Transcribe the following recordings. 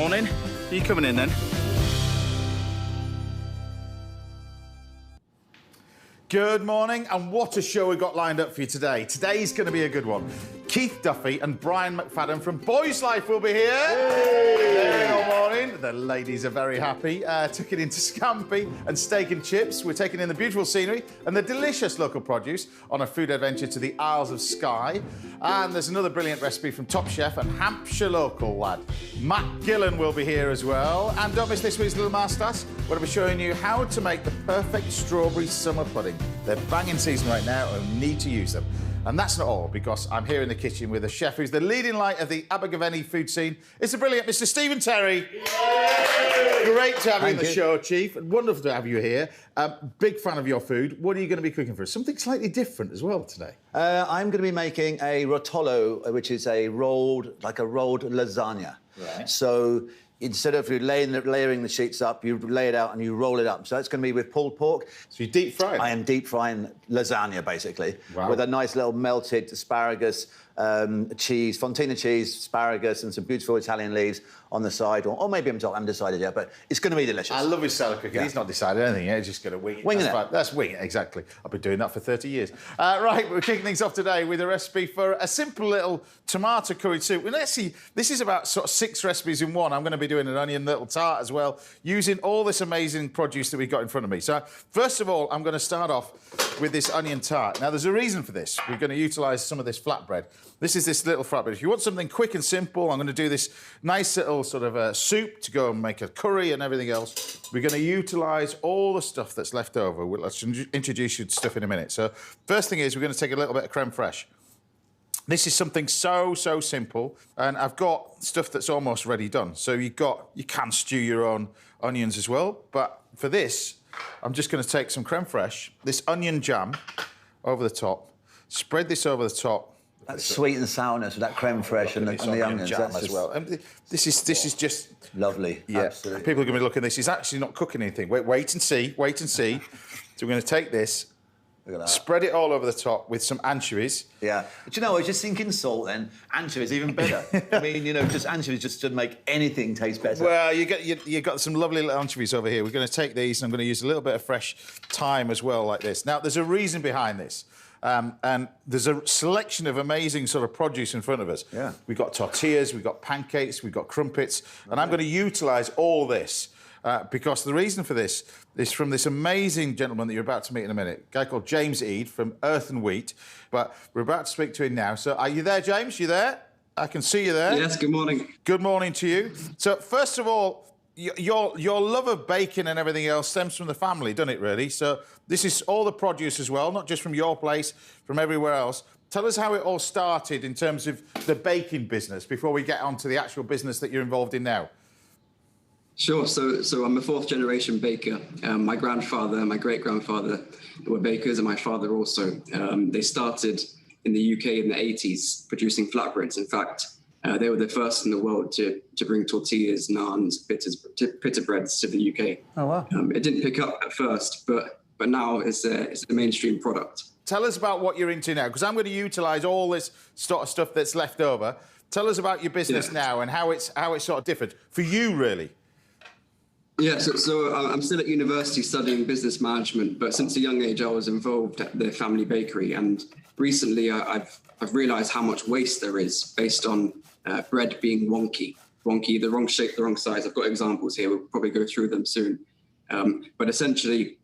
Morning. Are you coming in then? Good morning, and what a show we've got lined up for you today. Today's going to be a good one. Keith Duffy and Brian McFadden from Boyzlife will be here. Good morning. The ladies are very happy. Took it into scampi and steak and chips. We're taking in the beautiful scenery and the delicious local produce on a food adventure to the Isles of Skye. And there's another brilliant recipe from Top Chef and Hampshire local lad. Matt Gillan will be here as well. And don't miss this week's Little Masterclass. We're going to be showing you how to make the perfect strawberry summer pudding. They're banging season right now and we need to use them. And that's not all, because I'm here in the kitchen with a chef who's the leading light of the Abergavenny food scene. It's the brilliant Mr. Stephen Terry. Yay! Great to have you on the show, Chief. Wonderful to have you here. Big fan of your food. What are you going to be cooking for us? Something slightly different as well today. I'm going to be making a rotolo, which is a rolled lasagna. Right. So instead of layering the sheets up, you lay it out and you roll it up. So that's going to be with pulled pork. So you deep fry it? I am deep frying lasagna, basically, wow, with a nice little melted asparagus, cheese, fontina cheese, asparagus, and some beautiful Italian leaves on the side. Or maybe I'm undecided yet, but it's going to be delicious. I love his salad cooking. Yeah. He's not decided anything yet. He's just going to wing it. Winging it. Fine. That's wing it, exactly. I've been doing that for 30 years. Right, we're kicking things off today with a recipe for a simple little tomato curried soup. And let's see, this is about sort of 6 recipes in one. I'm going to be doing an onion little tart as well, using all this amazing produce that we've got in front of me. So, first of all, I'm going to start off with this onion tart. Now, there's a reason for this. We're going to utilise some of this flatbread. This is this little flatbread. If you want something quick and simple, I'm going to do this nice little sort of soup to go and make a curry and everything else. We're going to utilise all the stuff that's left over. Let's introduce you to stuff in a minute. So, first thing is we're going to take a little bit of creme fraiche. This is something so simple, and I've got stuff that's almost ready done. So you can stew your own onions as well, but for this, I'm just going to take some creme fraiche, this onion jam over the top, spread this over the top. That sweet and sourness with that creme fraiche and the onions. Jam as well. And this is just lovely. Yeah, absolutely. People are going to be looking at this. He's actually not cooking anything. Wait and see. So we're going to take this. Spread it all over the top with some anchovies. Yeah. But you know, I was just thinking salt then. Anchovies, even better. I mean, you know, just anchovies just to make anything taste better. Well, you got some lovely little anchovies over here. We're going to take these and I'm going to use a little bit of fresh thyme as well, like this. Now, there's a reason behind this. And there's a selection of amazing sort of produce in front of us. Yeah. We've got tortillas, we've got pancakes, we've got crumpets. And I'm going to utilise all this. Because the reason for this is from this amazing gentleman that you're about to meet in a minute, a guy called James Eade from Earth and Wheat. But we're about to speak to him now. So are you there, James? You there? I can see you there. Yes, good morning. Good morning to you. So first of all, your love of bacon and everything else stems from the family, doesn't it, really? So this is all the produce as well, not just from your place, from everywhere else. Tell us how it all started in terms of the baking business before we get on to the actual business that you're involved in now. Sure. So I'm a 4th generation baker. My grandfather and my great-grandfather were bakers, and my father also. They started in the UK in the 80s producing flatbreads. In fact, they were the first in the world to bring tortillas, naans, pita breads to the UK. Oh, wow. It didn't pick up at first, but now it's a mainstream product. Tell us about what you're into now, because I'm going to utilise all this sort of stuff that's left over. Tell us about your business now and how it's sort of differed for you, really. Yeah, so I'm still at university studying business management, but since a young age I was involved at the family bakery, and recently I've realised how much waste there is based on bread being wonky, the wrong shape, the wrong size. I've got examples here. We'll probably go through them soon. But essentially,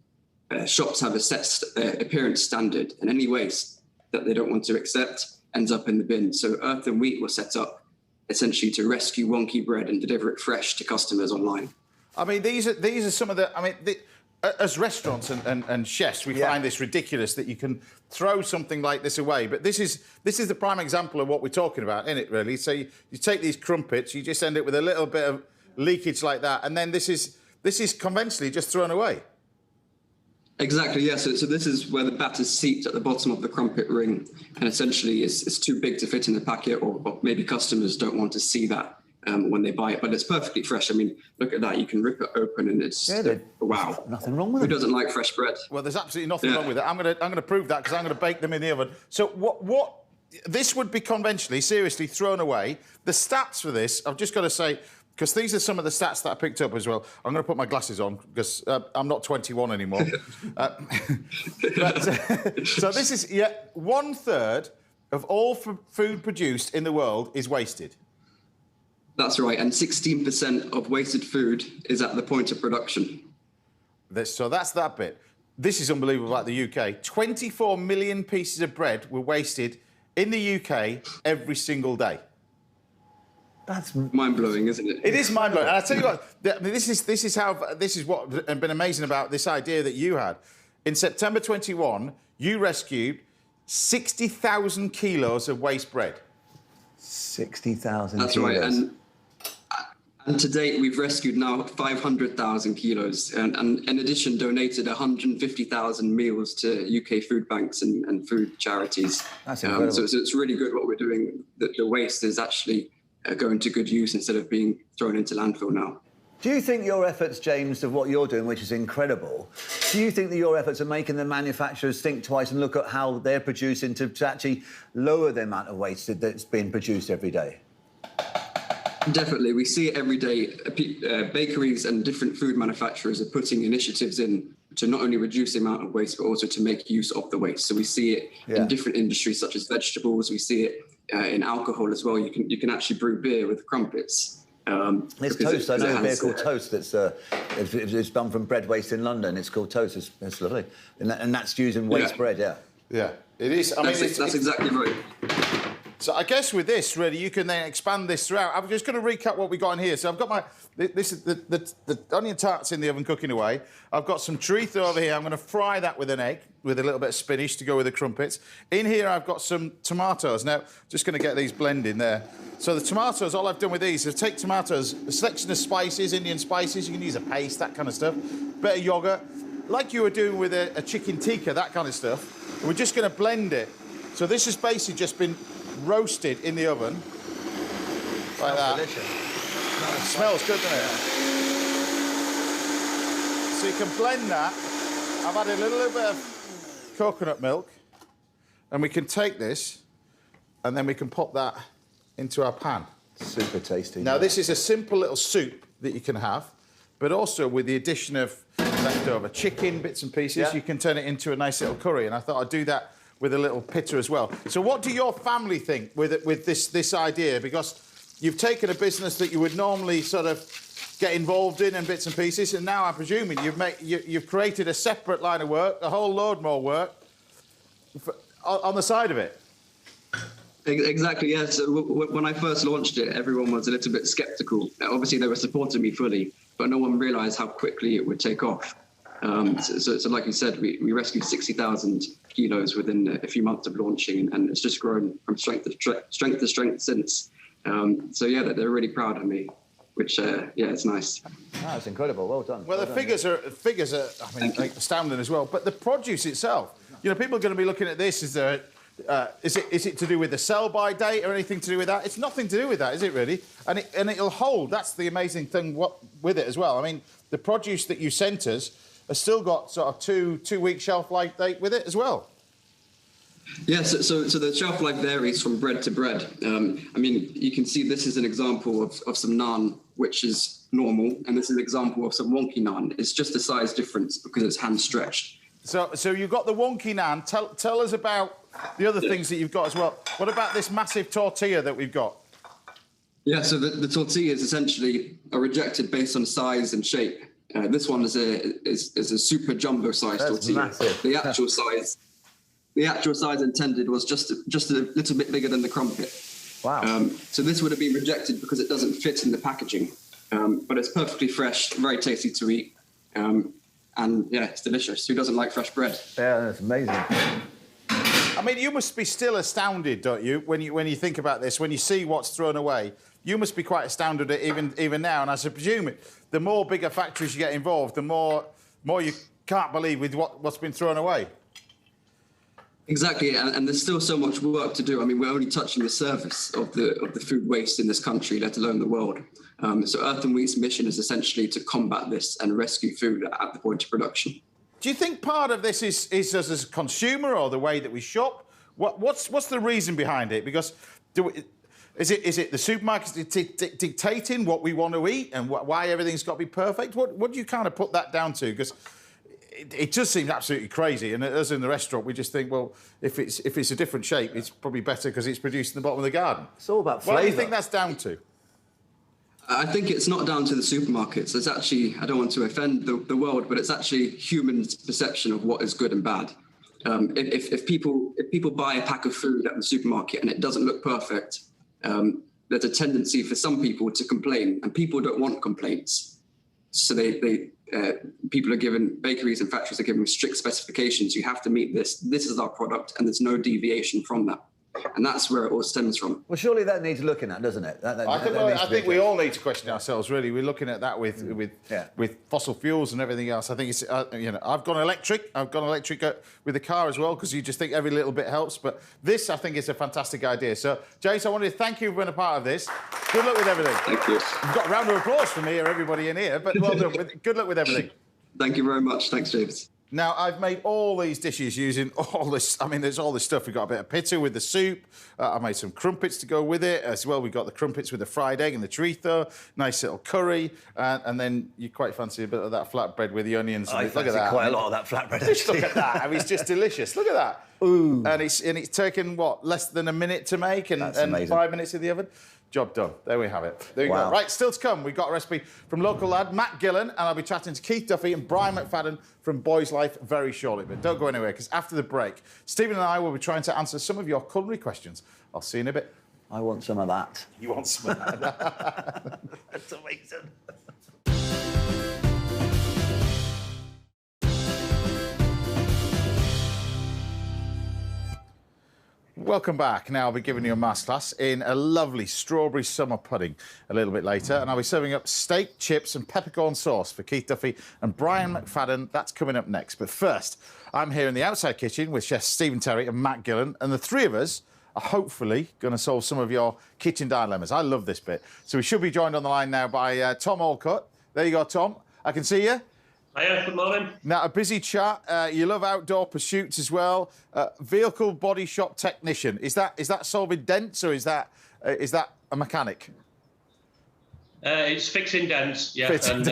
shops have a set appearance standard, and any waste that they don't want to accept ends up in the bin. So Earth and Wheat was set up essentially to rescue wonky bread and deliver it fresh to customers online. I mean, these are some of the... I mean, as restaurants and chefs, we find this ridiculous that you can throw something like this away. But this is the prime example of what we're talking about, isn't it, really? So you take these crumpets, you just end up with a little bit of leakage like that, and then this is conventionally just thrown away. Exactly, yeah. So this is where the batter's seeped at the bottom of the crumpet ring, and essentially it's too big to fit in the packet, or maybe customers don't want to see that when they buy it, but it's perfectly fresh. I mean, look at that. You can rip it open and it's wow. Nothing wrong with it. Who doesn't like fresh bread? Well, there's absolutely nothing wrong with it. I'm gonna prove that because I'm gonna bake them in the oven. So what this would be conventionally, seriously thrown away. The stats for this, I've just got to say, because these are some of the stats that I picked up as well. I'm going to put my glasses on because I'm not 21 anymore. So this is 1/3 of all food produced in the world is wasted. That's right, and 16% of wasted food is at the point of production. So that's that bit. This is unbelievable about the UK. 24 million pieces of bread were wasted in the UK every single day. That's mind-blowing, isn't it? It is mind-blowing. And I tell you what, this is what has been amazing about this idea that you had. In September 21, you rescued 60,000 kilos of waste bread. 60,000 That's kilos. Right, and to date, we've rescued now 500,000 kilos, and in addition, donated 150,000 meals to UK food banks and food charities. That's incredible. So it's really good what we're doing. The waste is actually going to good use instead of being thrown into landfill now. Do you think your efforts, James, of what you're doing, which is incredible, do you think that your efforts are making the manufacturers think twice and look at how they're producing to actually lower the amount of waste that's being produced every day? Definitely. We see it every day. Bakeries and different food manufacturers are putting initiatives in to not only reduce the amount of waste, but also to make use of the waste. So we see it in different industries, such as vegetables. We see it in alcohol as well. You can actually brew beer with crumpets. There's toast. I know a beer called Toast that's it's done from bread waste in London. It's called Toast. It's lovely. And that's using waste bread, Yeah, it is. That's exactly right. So I guess with this, really, you can then expand this throughout. I'm just going to recap what we got in here. So I've got this is the onion tarts in the oven cooking away. I've got some chorizo over here. I'm going to fry that with an egg, with a little bit of spinach to go with the crumpets. In here, I've got some tomatoes. Now, just going to get these blending there. So the tomatoes, all I've done with these is take tomatoes, a selection of spices, Indian spices. You can use a paste, that kind of stuff. Bit of yogurt, like you were doing with a chicken tikka, that kind of stuff. And we're just going to blend it. So this has basically just been roasted in the oven like that. Delicious. It smells good, doesn't it? So you can blend that. I've added a little bit of coconut milk, and we can take this and then we can pop that into our pan. Super tasty. Now this is a simple little soup that you can have, but also with the addition of leftover chicken bits and pieces, you can turn it into a nice little curry. And I thought I'd do that with a little pitta as well. So what do your family think with this idea? Because you've taken a business that you would normally sort of get involved in bits and pieces, and now I'm presuming you've created a separate line of work, a whole load more work on the side of it. Exactly, yeah. So when I first launched it, everyone was a little bit sceptical. Obviously, they were supporting me fully, but no one realised how quickly it would take off. So like you said, we rescued 60,000 kilos within a few months of launching, and it's just grown from strength to strength since. So yeah, they're really proud of me, which it's nice. That's incredible. Well done. Well, the figures are I mean, astounding as well. But the produce itself, people are going to be looking at this. Is it to do with the sell-by date or anything to do with that? It's nothing to do with that, is it really? And it'll hold. That's the amazing thing with it as well. I mean, the produce that you sent us has still got sort of two-week shelf life date with it as well. Yes, so the shelf life varies from bread to bread. I mean, you can see this is an example of some naan, which is normal, and this is an example of some wonky naan. It's just a size difference because it's hand stretched. So you've got the wonky naan. Tell us about the other things that you've got as well. What about this massive tortilla that we've got? Yeah, so the tortillas essentially are rejected based on size and shape. This one is a super jumbo size tortilla. Massive. The actual size intended was just a little bit bigger than the crumpet. Wow. So this would have been rejected because it doesn't fit in the packaging. But it's perfectly fresh, very tasty to eat. And yeah, it's delicious. Who doesn't like fresh bread? Yeah, that's amazing. I mean, you must be still astounded, don't you, when you think about this, when you see what's thrown away? You must be quite astounded at even now. And I presume the more bigger factories you get involved, the more you can't believe with what's been thrown away. Exactly, and there's still so much work to do. I mean, we're only touching the surface of the food waste in this country, let alone the world. So Earth and Wheat's mission is essentially to combat this and rescue food at the point of production. Do you think part of this is us as a consumer or the way that we shop? What's the reason behind it? Because Is it the supermarkets dictating what we want to eat and why everything's got to be perfect? What do you kind of put that down to? Because it just seems absolutely crazy. And us in the restaurant, we just think, well, if it's a different shape, it's probably better because it's produced in the bottom of the garden. It's all about flavour. What do you think that's down to? I think it's not down to the supermarkets. It's actually, I don't want to offend the world, but it's actually humans' perception of what is good and bad. If people buy a pack of food at the supermarket and it doesn't look perfect, there's a tendency for some people to complain, and people don't want complaints. So people are given, bakeries and factories are given strict specifications. You have to meet this. This is our product, and there's no deviation from that. And that's where it all stems from. Well, surely that needs looking at, doesn't it? I think we all need to question ourselves. Really, we're looking at that with fossil fuels and everything else. I think it's I've gone electric. I've gone electric with the car as well because you just think every little bit helps. But this, I think, is a fantastic idea. So, James, I wanted to thank you for being a part of this. Good luck with everything. Thank you. We've got a round of applause from here, everybody in here. But well done. Good luck with everything. Thank you very much. Thanks, James. Now, I've made all these dishes using all this. I mean, there's all this stuff. We've got a bit of pita with the soup. I made some crumpets to go with it as well. We've got the crumpets with the fried egg and the chorizo. Nice little curry. And then you quite fancy a bit of that flatbread with the onions. I look at that. quite a lot of that flatbread. Just look at that. I mean, it's just delicious. Look at that. Ooh. And it's taken, what, less than a minute to make and 5 minutes in the oven? Job done. There we have it. There you go. Right, still to come, we've got a recipe from local lad Matt Gillan, and I'll be chatting to Keith Duffy and Brian McFadden from Boyzlife very shortly. But don't go anywhere, because after the break, Stephen and I will be trying to answer some of your culinary questions. I'll see you in a bit. I want some of that. You want some of that? That's amazing. Welcome back. Now I'll be giving you a masterclass in a lovely strawberry summer pudding a little bit later, and I'll be serving up steak, chips and peppercorn sauce for Keith Duffy and Brian McFadden. That's coming up next. But first, I'm here in the outside kitchen with chefs Stephen Terry and Matt Gillan, and the three of us are hopefully going to solve some of your kitchen dilemmas. I love this bit. So we should be joined on the line now by Tom Allcutt. There you go, Tom. I can see you. Hiya, good morning. Now, a busy chat. You love outdoor pursuits as well. Vehicle body shop technician. Is that solving dents, or is that a mechanic? It's fixing dents, yeah. And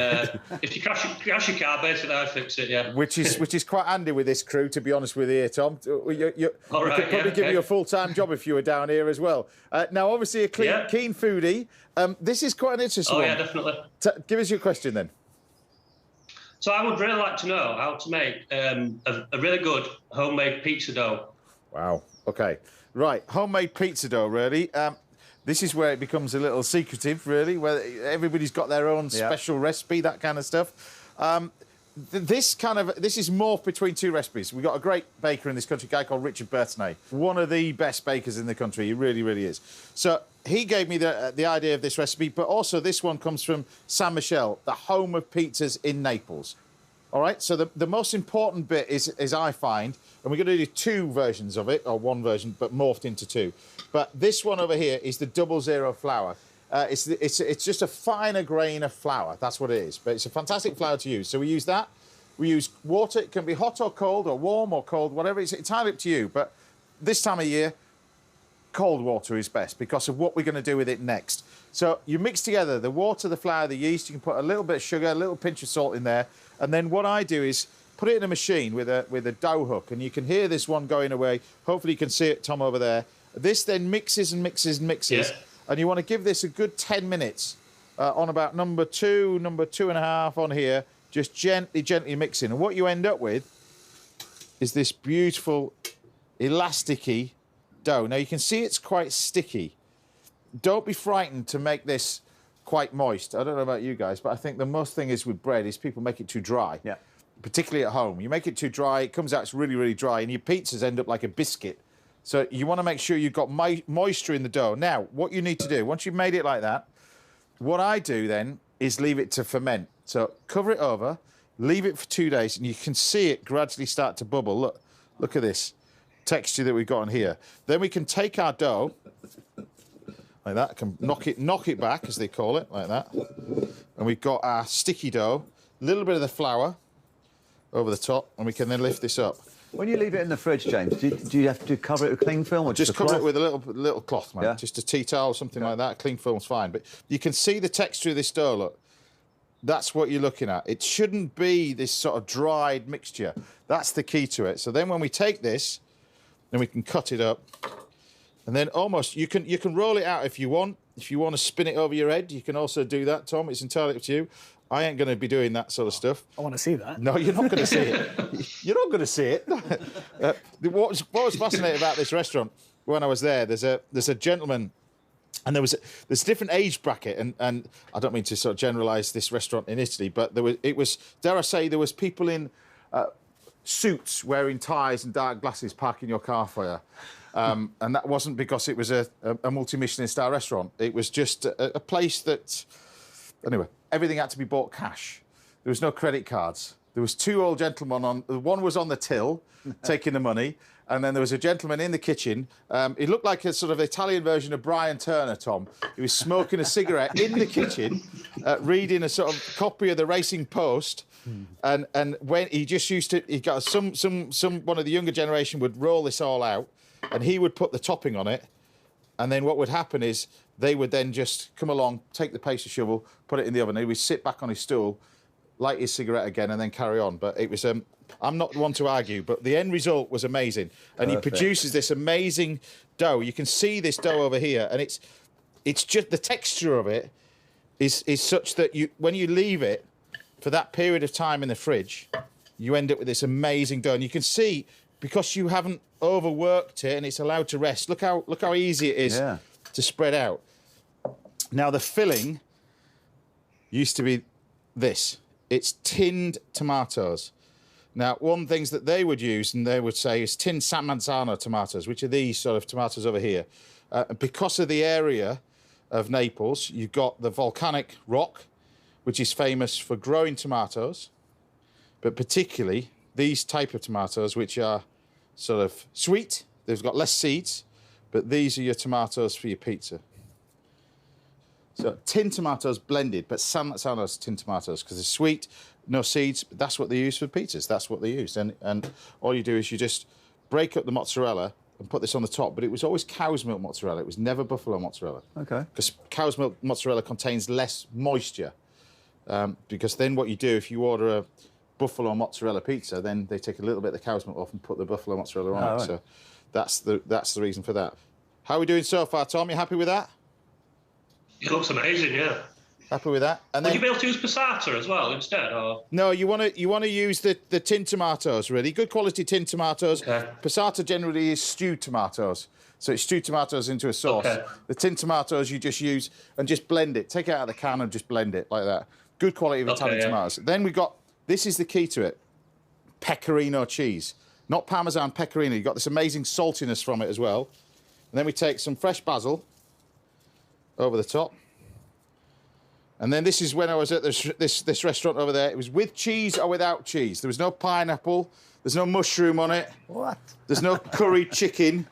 if you crash your car, basically, I fix it, yeah. Which is quite handy with this crew, to be honest with you, Tom. We could probably give you a full-time job if you were down here as well. Now, obviously, a keen foodie. This is quite an interesting one. Oh, yeah, definitely. Give us your question, then. So I would really like to know how to make a really good homemade pizza dough. Wow. OK. Right. Homemade pizza dough, really. This is where it becomes a little secretive, really, where everybody's got their own special recipe, that kind of stuff. This is morphed between two recipes. We've got a great baker in this country, a guy called Richard Bertonet, one of the best bakers in the country. He really, really is. So he gave me the idea of this recipe, but also this one comes from San Michele, the home of pizzas in Naples. All right, so the most important bit is I find, and we're going to do two versions of it, or one version, but morphed into two. But this one over here is the 00 flour. It's just a finer grain of flour. That's what it is. But it's a fantastic flour to use. So we use that. We use water. It can be hot or cold, or warm or cold, whatever. It's entirely up to you. But this time of year, cold water is best because of what we're going to do with it next. So you mix together the water, the flour, the yeast. You can put a little bit of sugar, a little pinch of salt in there. And then what I do is put it in a machine with a dough hook. And you can hear this one going away. Hopefully you can see it, Tom, over there. This then mixes and mixes and mixes. Yeah. And you want to give this a good 10 minutes on about number 2.5 on here, just gently mixing. And what you end up with is this beautiful elasticy dough. Now, you can see it's quite sticky. Don't be frightened to make this quite moist. I don't know about you guys, but I think the most thing is with bread is people make it too dry. Yeah. Particularly at home. You make it too dry, it comes out, it's really, really dry, and your pizzas end up like a biscuit. So you want to make sure you've got moisture in the dough. Now, what you need to do, once you've made it like that, what I do then is leave it to ferment. So cover it over, leave it for 2 days, and you can see it gradually start to bubble. Look at this texture that we've got on here. Then we can take our dough, like that, can knock it back, as they call it, like that. And we've got our sticky dough, a little bit of the flour over the top, and we can then lift this up. When you leave it in the fridge, James, do you have to cover it with cling film or just cover it with a little cloth, mate. Yeah. Just a tea towel, something like that. Cling film's fine. But you can see the texture of this dough, look. That's what you're looking at. It shouldn't be this sort of dried mixture. That's the key to it. So then when we take this, then we can cut it up. And then almost, you can roll it out if you want. If you want to spin it over your head, you can also do that, Tom. It's entirely up to you. I ain't going to be doing that sort of stuff. I want to see that. No, you're not going to see it. You're not going to see it. What was fascinating about this restaurant when I was there, there's a gentleman, and there's a different age bracket, and I don't mean to sort of generalise this restaurant in Italy, but it was dare I say, there was people in suits wearing ties and dark glasses parking your car for you. And that wasn't because it was a multi-Michelin star restaurant. It was just a place that, anyway, everything had to be bought cash. There was no credit cards. There was two old gentlemen one was on the till taking the money, and then there was a gentleman in the kitchen. He looked like a sort of Italian version of Brian Turner, Tom. He was smoking a cigarette in the kitchen, reading a sort of copy of the Racing Post. And when he just used to, he got some one of the younger generation would roll this all out, and he would put the topping on it, and then what would happen is they would then just come along, take the pastry shovel, put it in the oven. He would sit back on his stool, light his cigarette again, and then carry on. But it was, I'm not one to argue, but the end result was amazing. And Perfect. He produces this amazing dough. You can see this dough over here, and it's just the texture of it is such that when you leave it for that period of time in the fridge, you end up with this amazing dough. And you can see, because you haven't overworked it and it's allowed to rest, look how easy it is to spread out. Now, the filling used to be this. It's tinned tomatoes. Now, one of the things that they would use, and they would say, is tinned San Marzano tomatoes, which are these sort of tomatoes over here. Because of the area of Naples, you've got the volcanic rock, which is famous for growing tomatoes, but particularly these type of tomatoes, which are sort of sweet. They've got less seeds, but these are your tomatoes for your pizza. So tinned tomatoes blended, but San Marzano's tinned tomatoes because they're sweet, no seeds. But that's what they use for pizzas. That's what they use. And all you do is you just break up the mozzarella and put this on the top. But it was always cow's milk mozzarella. It was never buffalo mozzarella. Okay. Because cow's milk mozzarella contains less moisture. Because then what you do, if you order a buffalo mozzarella pizza, then they take a little bit of the cow's milk off and put the buffalo mozzarella on it. Right. So that's the reason for that. How are we doing so far, Tom? You happy with that? It looks amazing, yeah. Happy with that? And then, would you be able to use passata as well instead, or? No, you want to use the tinned tomatoes, really. Good quality tinned tomatoes. Okay. Passata generally is stewed tomatoes. So it's stewed tomatoes into a sauce. Okay. The tinned tomatoes you just use and just blend it. Take it out of the can and just blend it like that. Good quality of Italian tomatoes. Then we've got, this is the key to it, pecorino cheese. Not Parmesan, pecorino. You've got this amazing saltiness from it as well. And then we take some fresh basil over the top. And then this is when I was at this restaurant over there. It was with cheese or without cheese. There was no pineapple. There's no mushroom on it. What? There's no curried chicken.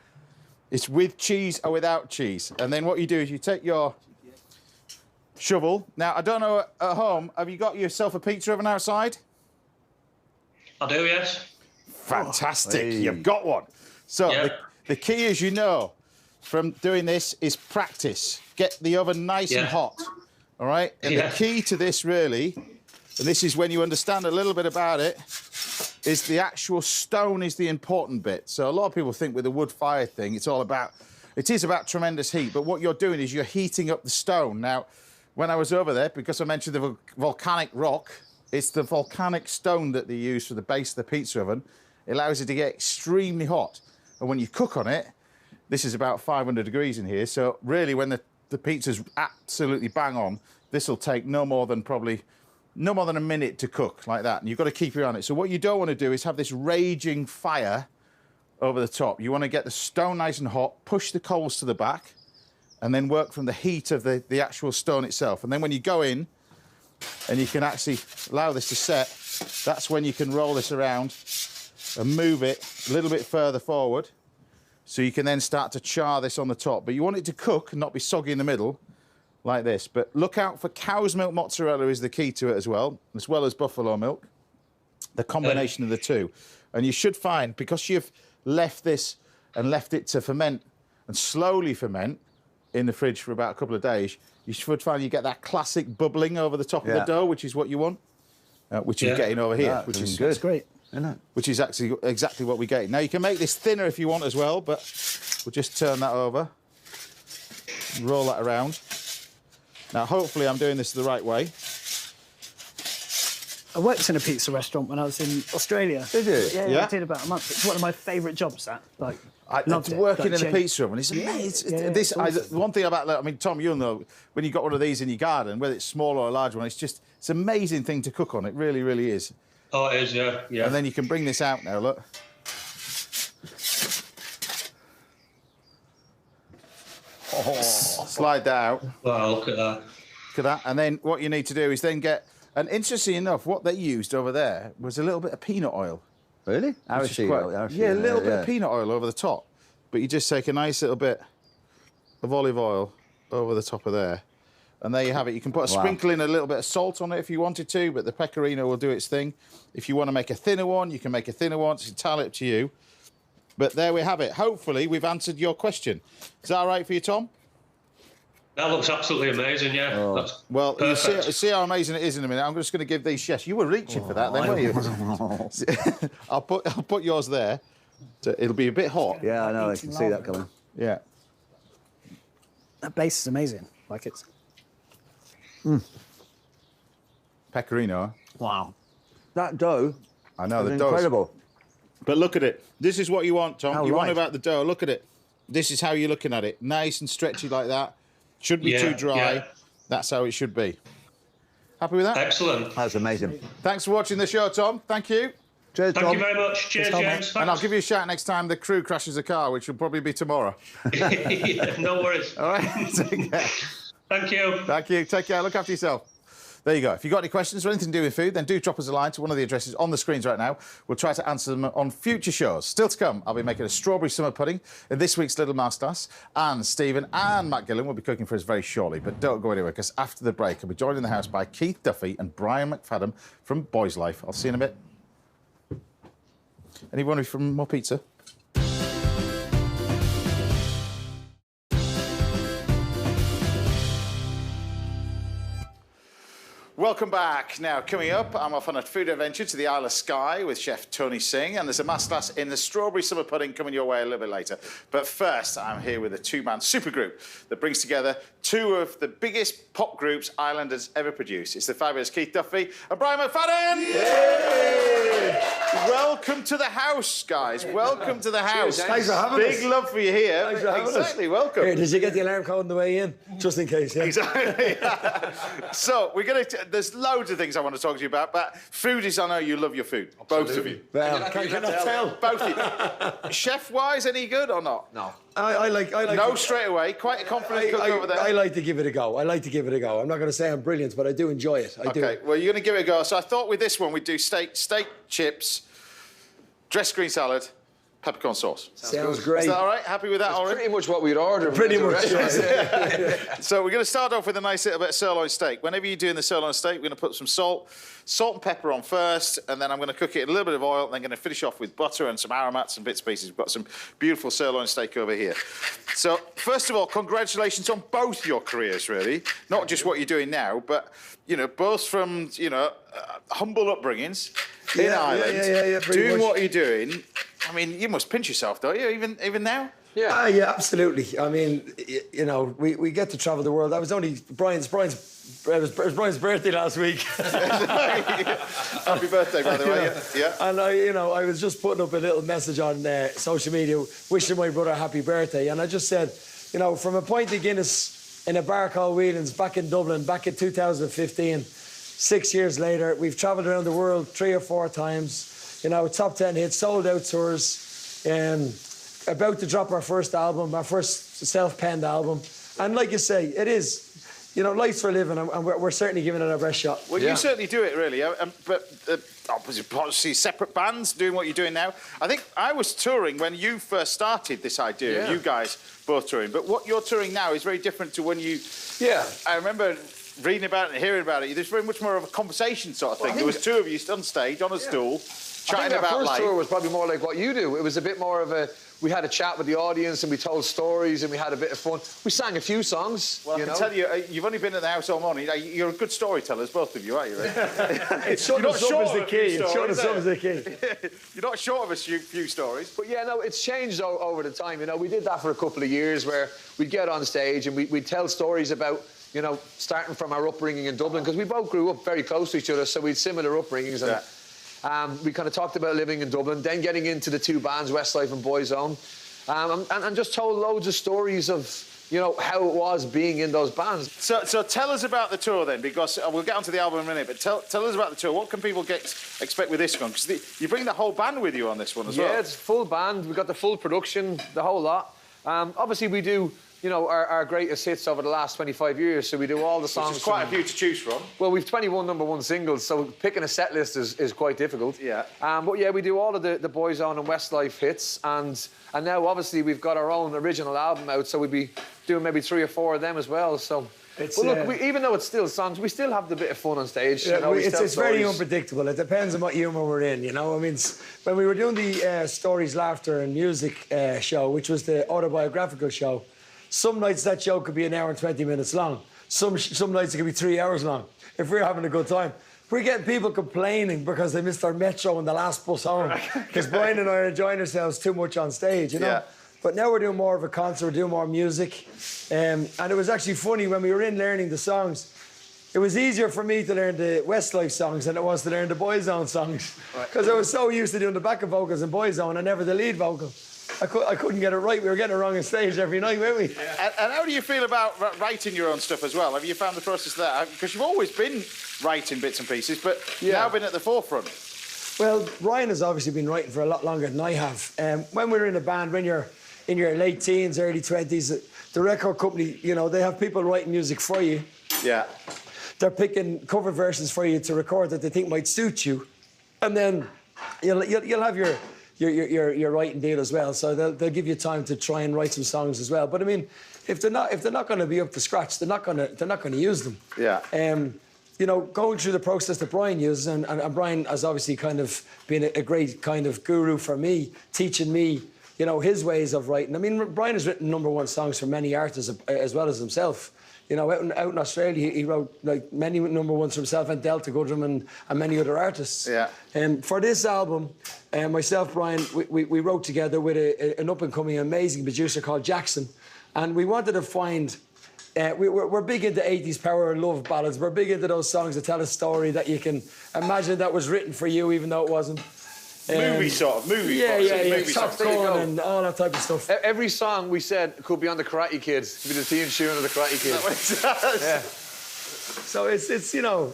It's with cheese or without cheese. And then what you do is you take your shovel. Now, I don't know at home, have you got yourself a pizza oven outside? I do, yes. Fantastic. You've got one. So the key, as you know, from doing this is practice. Get the oven nice and hot. All right? And the key to this, really, and this is when you understand a little bit about it, is the actual stone is the important bit. So a lot of people think with the wood-fired thing, it is about tremendous heat, but what you're doing is you're heating up the stone. Now, when I was over there, because I mentioned the volcanic rock, it's the volcanic stone that they use for the base of the pizza oven. It allows it to get extremely hot. And when you cook on it, this is about 500 degrees in here. So really, when the pizza's absolutely bang on, this will take no more than a minute to cook like that. And you've got to keep your eye on it. So what you don't want to do is have this raging fire over the top. You want to get the stone nice and hot, push the coals to the back, and then work from the heat of the actual stone itself. And then when you go in, and you can actually allow this to set, that's when you can roll this around and move it a little bit further forward, so you can then start to char this on the top. But you want it to cook and not be soggy in the middle, like this. But look out for cow's milk mozzarella is the key to it as well as buffalo milk, the combination of the two. And you should find, because you've left this and left it to ferment and slowly ferment in the fridge for about a couple of days, you should find you get that classic bubbling over the top of the dough, which is what you want, which you're getting over here, which is good. That's great. Isn't it? Which is actually exactly what we get. Now, you can make this thinner if you want as well, but we'll just turn that over, roll that around. Now, hopefully I'm doing this the right way. I worked in a pizza restaurant when I was in Australia. Did you? Yeah, I did about a month. It's one of my favourite jobs, that. Like, loved it. Working Like, in a pizza oven, it's amazing. One thing about that, I mean, Tom, you'll know, when you've got one of these in your garden, whether it's small or a large one, it's an amazing thing to cook on. It really, really is. Oh, it is, yeah. And then you can bring this out now, look. Oh, slide that out. Wow, look at that. Look at that. And then what you need to do is then get... And interestingly enough, what they used over there was a little bit of peanut oil. Really? Arachiid oil. Yeah, a little bit of peanut oil over the top. But you just take a nice little bit of olive oil over the top of there. And there you have it. You can put a sprinkle in a little bit of salt on it if you wanted to, but the pecorino will do its thing. If you want to make a thinner one, you can make a thinner one. It's entirely up to you. But there we have it. Hopefully, we've answered your question. Is that all right for you, Tom? That looks absolutely amazing, yeah. Oh. That's well, you perfect. see how amazing it is in a minute. I'm just going to give these chefs... You were reaching for that then, weren't you? I'll put yours there. So it'll be a bit hot. Yeah, I know. I can see that coming. Yeah. That base is amazing. Like, it's... Pecorino, huh? Wow. That dough... I know, the is dough's incredible. But look at it. This is what you want, Tom. How You want light. about the dough. Look at it. This is how you're looking at it. Nice and stretchy like that. Shouldn't be too dry. Yeah. That's how it should be. Happy with that? Excellent. That's amazing. Thanks for watching the show, Tom. Thank you. Cheers, Tom. Thank you very much. Cheers, Tom, James. And I'll give you a shout next time the crew crashes a car, which will probably be tomorrow. Yeah, no worries. All right? Take care. Thank you. Thank you. Take care. Look after yourself. There you go. If you've got any questions or anything to do with food, then do drop us a line to one of the addresses on the screens right now. We'll try to answer them on future shows. Still to come, I'll be making a strawberry summer pudding in this week's Little Masterclass. And Stephen and Matt Gillan will be cooking for us very shortly. But don't go anywhere, because after the break, I'll be joined in the house by Keith Duffy and Brian McFadden from Boyzlife. I'll see you in a bit. Anyone from more pizza? Welcome back. Now, coming up, I'm off on a food adventure to the Isle of Skye with Chef Tony Singh, and there's a masterclass in the strawberry summer pudding coming your way a little bit later. But first, I'm here with a two-man supergroup that brings together two of the biggest pop groups Islanders ever produced. It's the fabulous Keith Duffy and Brian McFadden! Yay! Welcome to the house, guys. Welcome to the house. Thanks for having us. Big love for you here. Thanks for having us. Exactly, welcome. Here, did you get the alarm code on the way in? Just in case, yeah? Exactly. So we're going to. There's loads of things I want to talk to you about, but food is. I know you love your food, both of you. Well, can I tell? Both of you. Chef-wise, any good or not? No. I like. No, straight away. Quite a confident cook over there. I like to give it a go. I'm not going to say I'm brilliant, but I do enjoy it. I do. Okay. Well, you're going to give it a go. So I thought with this one we'd do steak chips, dressed green salad, peppercorn sauce. Sounds great. Is that all right? Happy with that, Oren? Pretty much what we'd order. Pretty much. So we're going to start off with a nice little bit of sirloin steak. Whenever you're doing the sirloin steak, we're going to put some salt and pepper on first, and then I'm going to cook it in a little bit of oil, and then going to finish off with butter and some aromats and bits and pieces. We've got some beautiful sirloin steak over here. So first of all, congratulations on both your careers, really. Not just what you're doing now, but, you know, both from, you know, humble upbringings in Ireland, doing much. what you're doing. I mean, you must pinch yourself, don't you, even now? Yeah. Yeah, absolutely. I mean, you know, we get to travel the world. That was only Brian's birthday last week. Happy birthday, by the way. Yeah. And I was just putting up a little message on social media, wishing my brother a happy birthday. And I just said, you know, from a pint of Guinness in a bar called Whelan's back in Dublin, back in 2015, 6 years later, we've travelled around the world 3 or 4 times. You know, top 10 hits, sold out tours, about to drop our first album, our first self-penned album. And like you say, it is, you know, life's for living, and we're certainly giving it our best shot. Well, you certainly do it, really. But obviously separate bands doing what you're doing now. I think I was touring when you first started this idea of you guys both touring. But what you're touring now is very different to when you... Yeah. I remember reading about it and hearing about it. There's very much more of a conversation sort of thing. There was 2 of you on stage on a stool, chatting about first life. tour was probably more like what you do. It was a bit more of a... We had a chat with the audience and we told stories and we had a bit of fun. We sang a few songs. Well, I can tell you, you've only been at the house all morning. You're a good storytellers, both of you, aren't you? It's short of some is the key. It's short of some is the key. You're not short of a few stories. But yeah, no, it's changed over the time. You know, we did that for a couple of years where we'd get on stage and we'd tell stories about, you know, starting from our upbringing in Dublin, because we both grew up very close to each other, so we had similar upbringings. And we kind of talked about living in Dublin, then getting into the two bands, Westlife and Boyzone, and just told loads of stories of, you know, how it was being in those bands. So tell us about the tour then, because we'll get onto the album in a minute, but tell us about the tour. What can people expect with this one? Because you bring the whole band with you on this one as well. Yeah, it's full band. We've got the full production, the whole lot. Obviously, we do, you know, our greatest hits over the last 25 years, so we do all the songs. There's quite a few to choose from. Well, we've 21 #1 singles, so picking a set list is quite difficult. Yeah. But yeah, we do all of the Boyzone and Westlife hits, and now obviously we've got our own original album out, so we'd be doing maybe 3 or 4 of them as well. So. But look, even though it's still songs, we still have the bit of fun on stage. Yeah, you know, it's very unpredictable. It depends on what humour we're in, you know. I mean, when we were doing the Stories, Laughter and Music show, which was the autobiographical show, some nights that show could be 1 hour and 20 minutes long. Some nights it could be 3 hours long, if we're having a good time. We're getting people complaining because they missed their metro on the last bus home, because Brian and I are enjoying ourselves too much on stage, you know. Yeah. But now we're doing more of a concert, we're doing more music. And it was actually funny, when we were in learning the songs, it was easier for me to learn the Westlife songs than it was to learn the Boyzone songs. Because I was so used to doing the backup vocals in Boyzone and never the lead vocal. I couldn't get it right. We were getting it wrong on stage every night, weren't we? Yeah. And how do you feel about writing your own stuff as well? Have you found the process there? Because you've always been writing bits and pieces, but now been at the forefront. Well, Ryan has obviously been writing for a lot longer than I have. When we're in a band, when you're in your late teens, early 20s, the record company, you know, they have people writing music for you. Yeah. They're picking cover versions for you to record that they think might suit you. And then you'll have your writing deal as well. So they'll give you time to try and write some songs as well. But I mean, if they're not going to be up to scratch, they're not going to use them. Yeah. You know, going through the process that Brian uses, and Brian has obviously kind of been a great kind of guru for me, teaching me, you know, his ways of writing. I mean, Brian has written #1 songs for many artists as well as himself. You know, out in Australia, he wrote like many #1s for himself and Delta Goodrum and many other artists. Yeah. For this album, myself, Brian, we wrote together with an up-and-coming amazing producer called Jackson, and we wanted to find. We're big into 80s power and love ballads. We're big into those songs that tell a story that you can imagine that was written for you, even though it wasn't. Movie. Movie Top Gun and all that type of stuff. Every song we said could be on the Karate Kid, could be the theme tune of the Karate Kid. Yeah. So it's you know,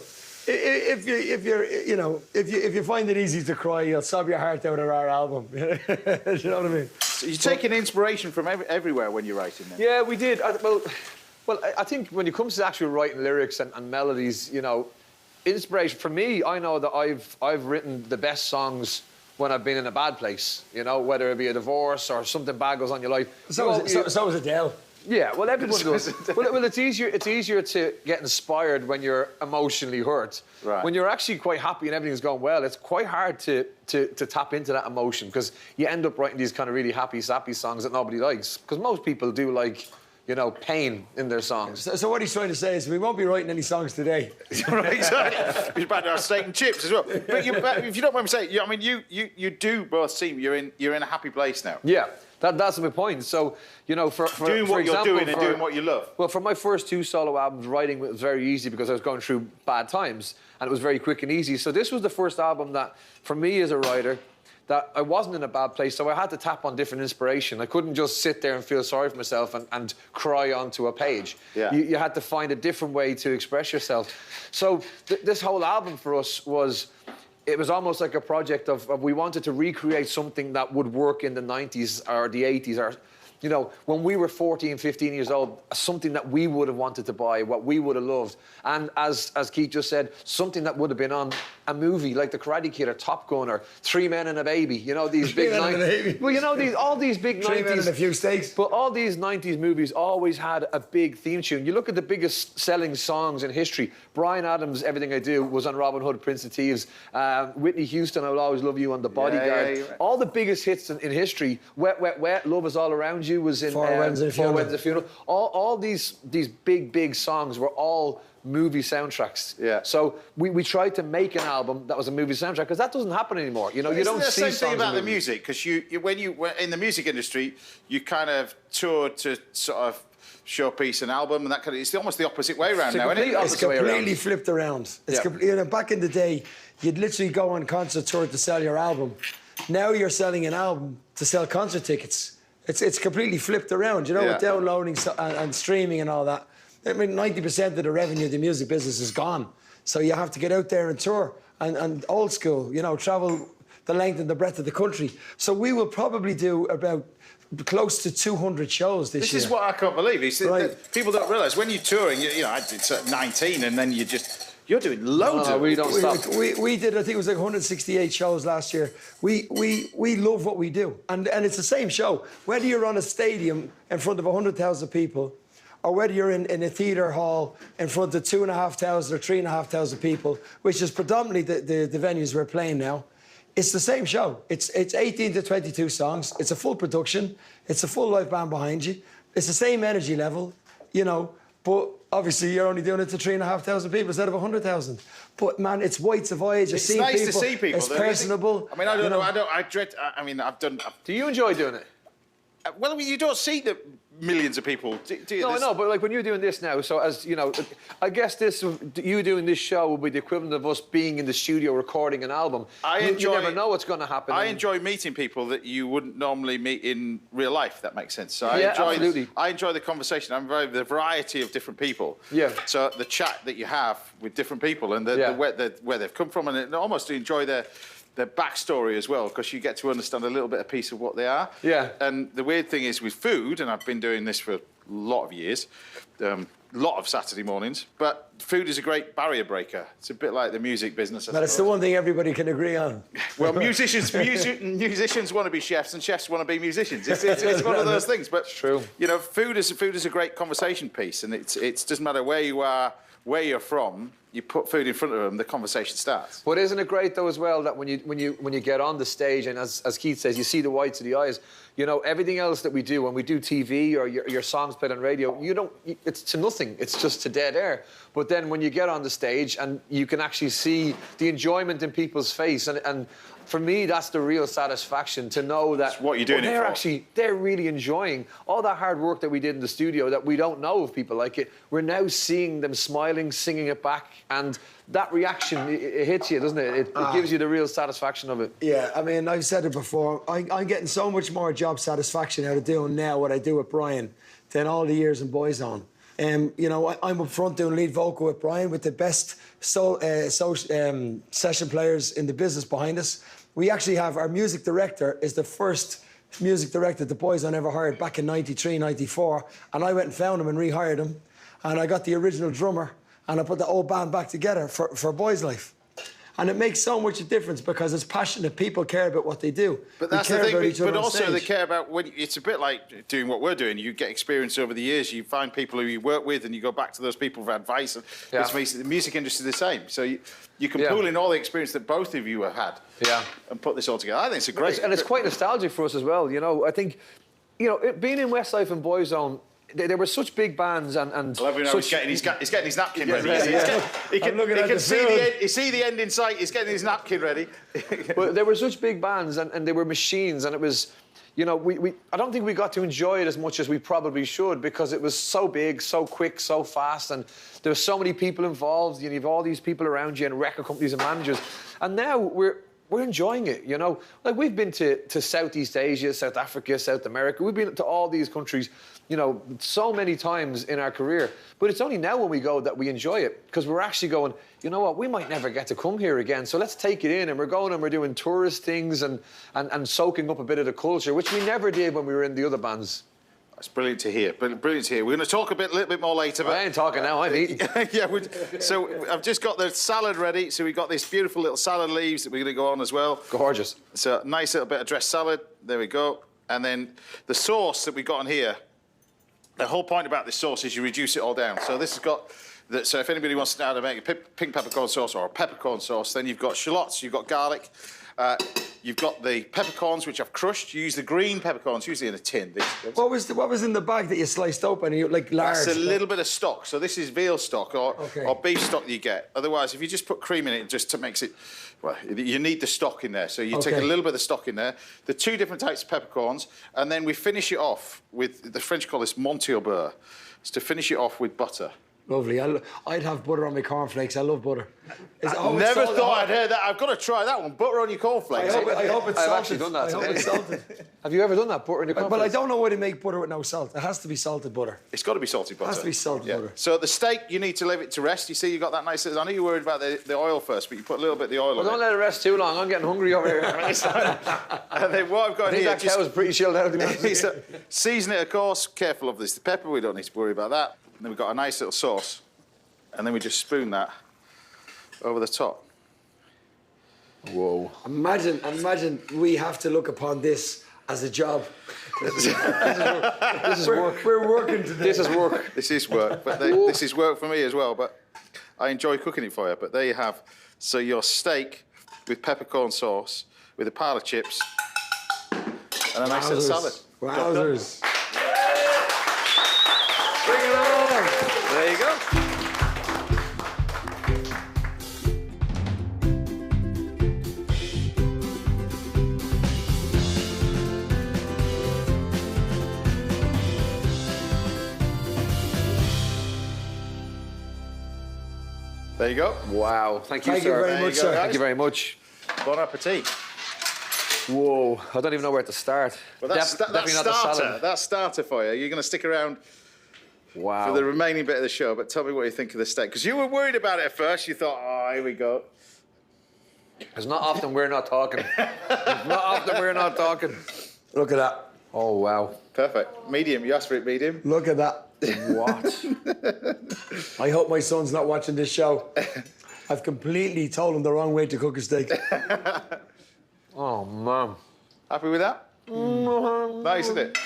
if you find it easy to cry, you'll sob your heart out of our album. You know what I mean? So you're taking inspiration from everywhere when you're writing them. Yeah, we did. Well, I think when it comes to actual writing lyrics and melodies, you know, inspiration for me, I know that I've written the best songs when I've been in a bad place, you know, whether it be a divorce or something bad goes on in your life. So was Adele. Yeah, well, everyone does. Well, it's easier to get inspired when you're emotionally hurt. Right. When you're actually quite happy and everything's going well, it's quite hard to tap into that emotion, because you end up writing these kind of really happy, sappy songs that nobody likes. Because most people do like, you know, pain in their songs. So what he's trying to say is we won't be writing any songs today. Right, exactly. We're back to our steak and chips as well. But if you don't mind me saying, I mean, you do both seem you're in a happy place now. Yeah. That's my point. So, you know, for doing what you're doing and doing what you love. Well, for my first 2 solo albums, writing was very easy because I was going through bad times, and it was very quick and easy. So this was the first album that, for me as a writer, that I wasn't in a bad place, so I had to tap on different inspiration. I couldn't just sit there and feel sorry for myself and cry onto a page. Yeah. You had to find a different way to express yourself. So this whole album for us was almost like a project of we wanted to recreate something that would work in the 90s or the 80s, or you know, when we were 14, 15 years old, something that we would have wanted to buy, what we would have loved. And as Keith just said, something that would have been on a movie like The Karate Kid or Top Gun or Three Men and a Baby. You know, these big 90s. Well, you know, all these big 90s. Three Men and a Few Steaks. But all these 90s movies always had a big theme tune. You look at the biggest selling songs in history. Bryan Adams' Everything I Do was on Robin Hood, Prince of Thieves. Whitney Houston, I Will Always Love You on The Bodyguard. Right. All the biggest hits in history. Wet, Wet, Wet, Love Is All Around You was in Four Wednesday Funeral. All these big songs were all movie soundtracks. Yeah. So we tried to make an album that was a movie soundtrack because that doesn't happen anymore. You know, you don't see the same thing about the movies. music, because when you were in the music industry, you kind of tour to sort of showpiece an album and that kind of. It's almost the opposite way around now, isn't it? It's completely flipped around. It's you know, back in the day, you'd literally go on concert tour to sell your album. Now you're selling an album to sell concert tickets. It's completely flipped around, you know, with downloading and streaming and all that. I mean, 90% of the revenue of the music business is gone. So you have to get out there and tour and old school, you know, travel the length and the breadth of the country. So we will probably do about close to 200 shows this year. This is what I can't believe. Right. People don't realise when you're touring, you know, I did 19 and then you're doing loads of... We don't stop. We did, I think it was like 168 shows last year. We love what we do. And it's the same show. Whether you're on a stadium in front of 100,000 people or whether you're in a theatre hall in front of 2,500 or 3,500 people, which is predominantly the venues we're playing now, it's the same show. It's 18 to 22 songs. It's a full production. It's a full live band behind you. It's the same energy level, you know, but obviously you're only doing it to 3,500 people instead of 100,000. But man, it's whites of eyes. It's nice to see people. It's personable. I mean, I don't know. I dread... I mean, I've done... Do you enjoy doing it? Well, you don't see the millions of people, do you? No, I know, but like when you're doing this now, so as you know, I guess you doing this show will be the equivalent of us being in the studio recording an album. You never know what's going to happen. I enjoy meeting people that you wouldn't normally meet in real life. If that makes sense. So absolutely. I enjoy the conversation. The variety of different people. Yeah. So the chat that you have with different people and where they've come from, and almost to enjoy their backstory as well, because you get to understand a little bit a piece of what they are. Yeah. And the weird thing is with food, and I've been doing this for a lot of years, lot of Saturday mornings, but food is a great barrier breaker. It's a bit like the music business. But it's the one thing everybody can agree on. Well, musicians want to be chefs, and chefs want to be musicians. It's one of those things. But it's true. You know, food is a great conversation piece, and it doesn't matter where you are, where you're from. You put food in front of them, the conversation starts. But isn't it great though as well that when you get on the stage and as Keith says, you see the whites of the eyes. You know, everything else that we do when we do TV or your songs played on radio, it's to nothing. It's just to dead air. But then when you get on the stage and you can actually see the enjoyment in people's face, and for me, that's the real satisfaction to know that that's what you're doing they're really enjoying all that hard work that we did in the studio that we don't know if people like it. We're now seeing them smiling, singing it back, and that reaction, it hits you, doesn't it? It gives you the real satisfaction of it. Yeah, I mean, I've said it before. I'm getting so much more job satisfaction out of doing now what I do with Brian than all the years in Boyzone. You know, I'm up front doing lead vocal with Brian, with the best session players in the business behind us. We actually have our music director is the first music director the Boyzone ever hired back in 93, 94. And I went and found him and rehired him. And I got the original drummer and I put the old band back together for Boyzlife. And it makes so much a difference because it's passionate. People care about what they do. But that's the thing. But also they care about it's a bit like doing what we're doing. You get experience over the years. You find people who you work with, and you go back to those people for advice. And which makes the music industry the same. So you can pool in all the experience that both of you have had. Yeah. And put this all together. I think it's a great. And it's quite nostalgic for us as well. You know, I think, you know, being in Westlife and Boyzone. There were such big bands and well, he's getting his napkin ready. He can see the end in sight. He's getting his napkin ready. But there were such big bands and they were machines, and it was, you know, I don't think we got to enjoy it as much as we probably should because it was so big, so quick, so fast, and there were so many people involved. You have all these people around you and record companies and managers, and now we're enjoying it, you know. Like, we've been to Southeast Asia, South Africa, South America. We've been to all these countries, you know, so many times in our career. But it's only now when we go that we enjoy it, because we're actually going, you know what, we might never get to come here again, so let's take it in. And we're going and we're doing tourist things and soaking up a bit of the culture, which we never did when we were in the other bands. That's brilliant to hear. Brilliant to hear. We're going to talk a little bit more later. But I ain't talking now, I'm eating. Yeah, so I've just got the salad ready. So we've got these beautiful little salad leaves that we're going to go on as well. Gorgeous. So nice little bit of dressed salad. There we go. And then the sauce that we've got on here, the whole point about this sauce is you reduce it all down. So this has got... So if anybody wants to know how to make a pink peppercorn sauce or a peppercorn sauce, then you've got shallots, you've got garlic, you've got the peppercorns, which I've crushed. You use the green peppercorns, usually in a tin. What was in the bag that you sliced open? You like large? That's a little bit of stock. So this is veal stock or beef stock that you get. Otherwise, if you just put cream in it, it just makes it... Well, you need the stock in there. So you take a little bit of stock in there. The 2 different types of peppercorns. And then we finish it off with... The French call this Monty au beurre. It's to finish it off with butter. Lovely. I'd have butter on my cornflakes. I love butter. I never thought I'd heard that. I've got to try that one. Butter on your cornflakes. I hope it's salted. I've actually done that. I hope it's salted. Have you ever done that, butter in your cornflakes? Well, I don't know why they make butter with no salt. It has to be salted butter. It's got to be salted butter. It has to be salted butter. So the steak, you need to leave it to rest. You see, you got that nice... I know you're worried about the oil first, but you put a little bit of the oil on it. Don't let it rest too long. I'm getting hungry over here. And then what I've got here... that cow's pretty chilled out. Season it, of course. Careful of this. The pepper, we don't need to worry about that. And then we've got a nice little sauce. And then we just spoon that over the top. Whoa. Imagine we have to look upon this as a job. This is work. We're working today. This is work. This is work. But this is work for me as well. But I enjoy cooking it for you. But there you have. So your steak with peppercorn sauce, with a pile of chips, and a nice little salad. Wowzers. Bring it on. There you go. There you go. Wow. Thank you, Thank sir. you very much, sir. Thank you very much. Bon appetit. Whoa. I don't even know where to start. Well, that's Definitely not the salad. That's starter for you. You're going to stick around for the remaining bit of the show, but tell me what you think of the steak. Because you were worried about it at first. You thought, oh, here we go. It's not often we're not talking. It's not often we're not talking. Look at that. Oh, wow. Perfect. Medium. You asked for it medium. Look at that. What? I hope my son's not watching this show. I've completely told him the wrong way to cook a steak. Oh, man. Happy with that? Nice, isn't it?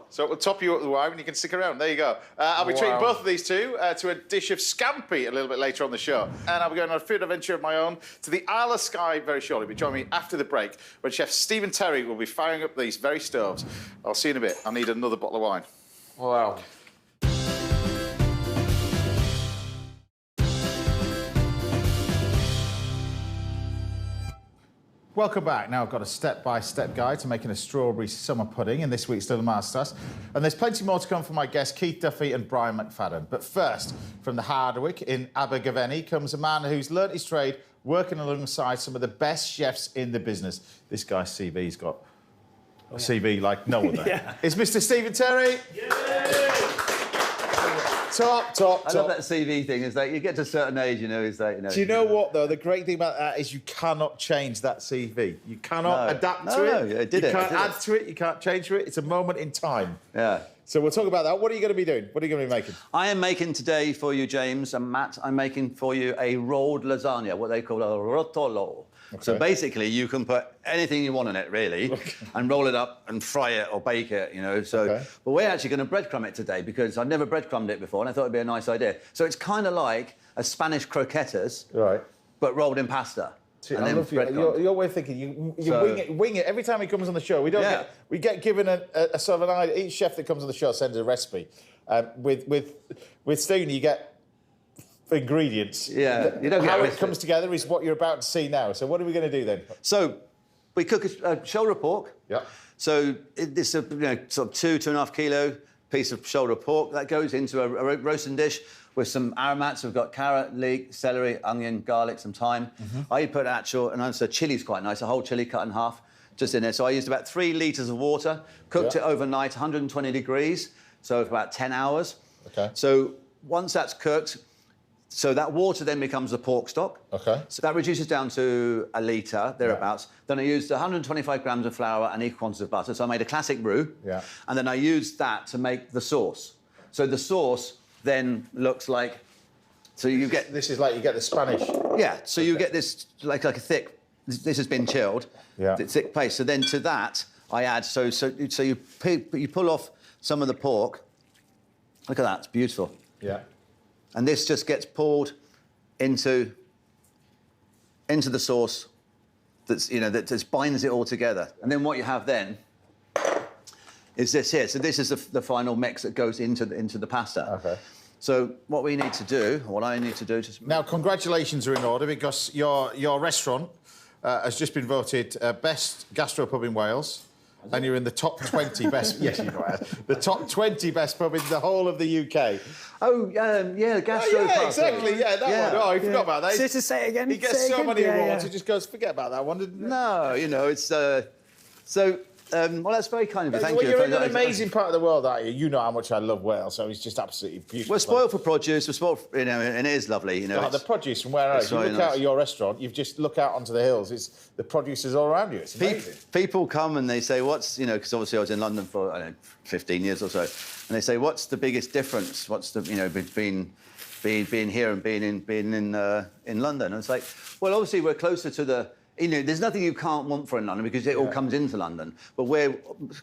So it will top you up with the wine and you can stick around. There you go. I'll be treating both of these two to a dish of scampi a little bit later on the show. And I'll be going on a food adventure of my own to the Isle of Skye very shortly. But join me after the break when Chef Stephen Terry will be firing up these very stoves. I'll see you in a bit. I need another bottle of wine. Wow. Welcome back. Now I've got a step-by-step guide to making a strawberry summer pudding in this week's Little Masterclass. And there's plenty more to come from my guests Keith Duffy and Brian McFadden. But first, from the Hardwick in Abergavenny comes a man who's learnt his trade working alongside some of the best chefs in the business. This guy's CV's got a CV like no other. It's Mr. Stephen Terry. Top. I love that CV thing. Is that you get to a certain age, Do you know what though? The great thing about that is you cannot change that CV. You cannot adapt to it. No, I did you it. can't add to it. You can't change to it. It's a moment in time. Yeah. So we'll talk about that. What are you going to be doing? What are you going to be making? I am making today for you, James and Matt. I'm making for you a rolled lasagna, what they call a rotolo. Okay. So basically, you can put anything you want in it, really, and roll it up and fry it or bake it, So, but we're actually going to breadcrumb it today because I've never breadcrumbed it before, and I thought it'd be a nice idea. So it's kind of like a Spanish croquetas, but rolled in pasta. See, I love your way of thinking. You wing it. Every time he comes on the show, we get given a sort of an idea. Each chef that comes on the show sends a recipe. With Stone, you get ingredients. Yeah, you don't get how it comes together is what you're about to see now. So what are we going to do then? So we cook a shoulder pork. Yeah. So it's a sort of 2.5 kilo piece of shoulder pork that goes into a roasting dish with some aromats. We've got carrot, leek, celery, onion, garlic, some thyme. I put and also chili's quite nice. A whole chili cut in half, just in there. So I used about 3 litres of water, cooked it overnight, 120 degrees, so for about 10 hours. Okay. So once that's cooked, So that water then becomes the pork stock. Okay. So that reduces down to a litre, thereabouts. Yeah. Then I used 125 grams of flour and equal quantities of butter. So I made a classic roux. Yeah. And then I used that to make the sauce. So the sauce then looks like... So you get... This is like you get the Spanish... Yeah, so you get this, like a thick... This has been chilled. Yeah. Thick paste. So then to that, I add... So you pull off some of the pork. Look at that, it's beautiful. Yeah. And this just gets poured into the sauce that just binds it all together. And then what you have then is this here. So this is the final mix that goes into the pasta. Okay. So what we need to do, what I need to do... Now, congratulations are in order because your restaurant has just been voted best gastropub in Wales. And you're in the top 20 best... Yes, you know the top 20 best pub in the whole of the UK. Oh, yeah, gastro. Yeah, exactly, yeah, that one. Oh, he forgot about that. Just to say it again. He gets so many awards, he just goes, forget about that one, didn't he? No, it's... well, that's very kind of you. Thank well, you. You're in an amazing part of the world, aren't you? You know how much I love Wales, so it's just absolutely beautiful. We're spoiled for produce. We're spoiled, and it is lovely. The produce from where else? You look out at your restaurant, you just look out onto the hills. The produce is all around you. It's amazing. People come and they say, "What's because obviously I was in London for 15 years or so," and they say, "What's the biggest difference? What's the between being here and being in London?" And it's like, well, obviously we're closer to the. There's nothing you can't want for in London because it all comes into London. But we're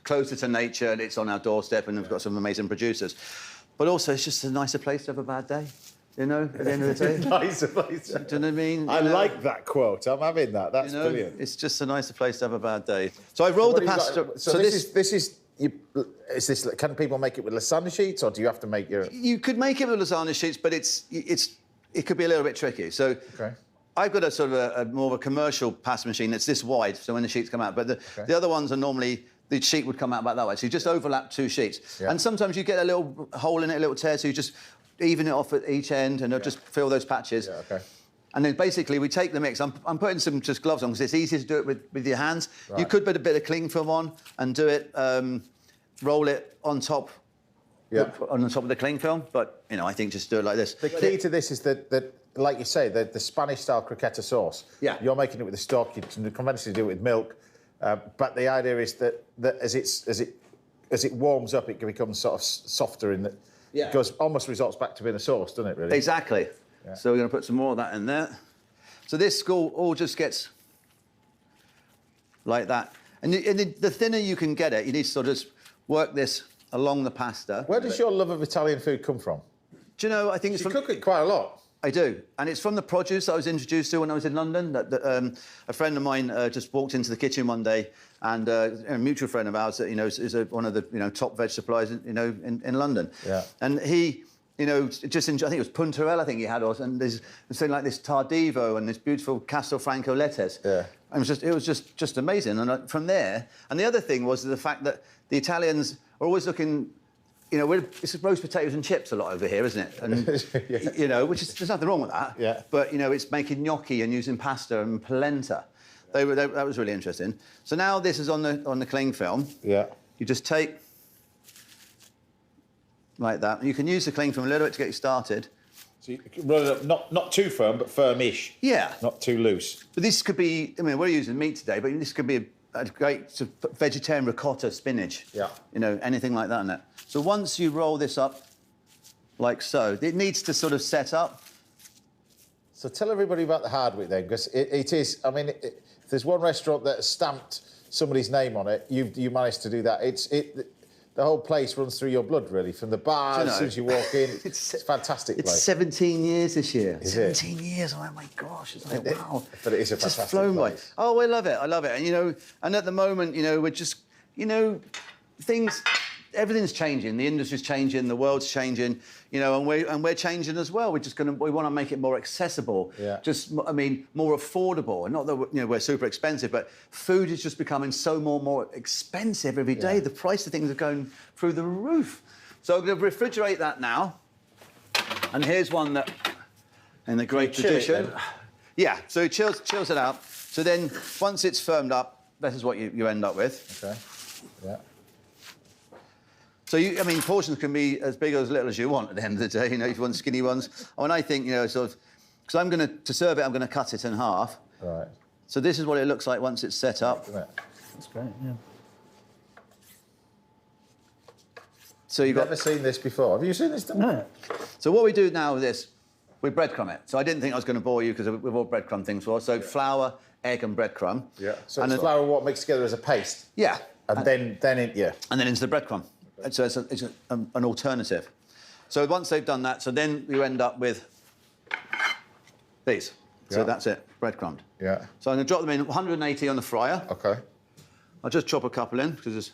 closer to nature and it's on our doorstep and we've got some amazing producers. But also, it's just a nicer place to have a bad day, at the end of the day. Nicer place. Do you know what I mean? I like that quote. I'm having that. That's brilliant. It's just a nicer place to have a bad day. So I rolled the pasta. So this is... Can people make it with lasagna sheets or do you have to make your... You could make it with lasagna sheets, but it could be a little bit tricky. So... Okay. I've got a sort of a more of a commercial pasta machine that's this wide, so when the sheets come out. But the other ones are normally, the sheet would come out about that way. So you just overlap two sheets. Yeah. And sometimes you get a little hole in it, a little tear, so you just even it off at each end and it'll just fill those patches. Yeah, okay. And then basically we take the mix. I'm putting some just gloves on because it's easier to do it with your hands. Right. You could put a bit of cling film on and do it, roll it on top. Yeah. On the top of the cling film, but I think just do it like this. The key to this is that like you say, the Spanish-style croqueta sauce. Yeah. You're making it with the stock. You can conventionally do it with milk, but the idea is that as it warms up, it becomes sort of softer in that. Yeah. It goes almost resorts back to being a sauce, doesn't it? Really. Exactly. Yeah. So we're going to put some more of that in there. So this all just gets like that, and the thinner you can get it, you need to sort of just work this along the pasta. Where does your love of Italian food come from? Do you know, I think it's You cook it quite a lot. I do. And it's from the produce that I was introduced to when I was in London. A friend of mine just walked into the kitchen one day and a mutual friend of ours that, is one of the, top veg suppliers, in London. Yeah. And he, I think it was puntarella, I think he had, and there's something like this tardivo and this beautiful Castelfranco lettuce. Yeah. And it was just amazing. And from there, and the other thing was the fact that the Italians are always looking... it's roast potatoes and chips a lot over here, isn't it? And, yeah. Which is, there's nothing wrong with that. Yeah. But, it's making gnocchi and using pasta and polenta. That was really interesting. So now this is on the cling film. Yeah. You just take, like that. And you can use the cling film a little bit to get you started. So you roll it up, not too firm, but firmish. Yeah. Not too loose. But this could be, we're using meat today, but this could be a great sort of vegetarian ricotta spinach. Yeah. Anything like that in it. So once you roll this up, like so, it needs to sort of set up. So tell everybody about the Hardwick then, because it is, if there's one restaurant that has stamped somebody's name on it, you managed to do that. The whole place runs through your blood, really, from the bar as soon as you walk in. It's a fantastic place. It's 17 years this year. Is 17 years. Oh, my gosh. It's like, wow. But it is a fantastic just flown place. By. Oh, I love it. And, and at the moment, we're just, everything's changing. The industry's changing. The world's changing. And we're changing as well. We want to make it more accessible. Yeah. More affordable. And not that we're super expensive, but food is just becoming so more expensive every day. Yeah. The price of things are going through the roof. So I'm going to refrigerate that now. And here's one that, in the great tradition. Yeah. So it chills it out. So then once it's firmed up, this is what you end up with. Okay. Yeah. So, I mean, portions can be as big or as little as you want at the end of the day, you know, if you want skinny ones. And I think, you know, sort of, because to serve it, I'm going to cut it in half. Right. So this is what it looks like once it's set up. That's great, yeah. So you've never seen this before. Have you seen this done? No. So what we do now with this, we breadcrumb it. So I didn't think I was going to bore you because we've all breadcrumb things for. So flour, egg, and breadcrumb. Yeah. So it's flour what mixed together as a paste. Yeah. And then yeah. And then into the breadcrumb. So it's an alternative. So once they've done that, so then you end up with these. So that's it, breadcrumbed. Yeah. So I'm going to drop them in 180 on the fryer. Okay. I'll just chop a couple in because it's...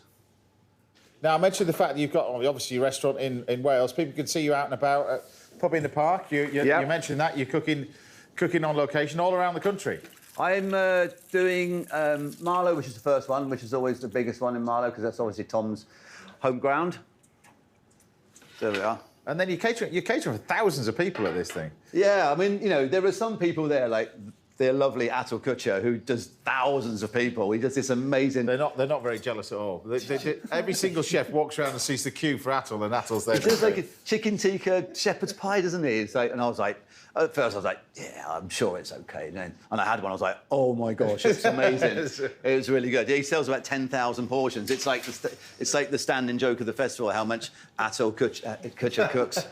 Now, I mentioned the fact that you've got, obviously, your restaurant in Wales. People can see you out and about, pub in the park. You mentioned that. You're cooking on location all around the country. I'm doing Marlow, which is the first one, which is always the biggest one in Marlow, because that's obviously Tom's home ground. There we are. And then you're catering for thousands of people at this thing. Yeah, I mean, you know, there are some people there, like their lovely Atul Kutcher, who does thousands of people. He does this amazing... They're not very jealous at all. Every single chef walks around and sees the queue for Atul, and Atul's there. He does like a chicken tikka shepherd's pie, doesn't he? It's like, and I was like, at first I was like, yeah, I'm sure it's okay. And I had one, I was like, oh my gosh, it's amazing. It was really good. Yeah, he sells about 10,000 portions. It's like the standing joke of the festival, how much Atul Kutcher cooks.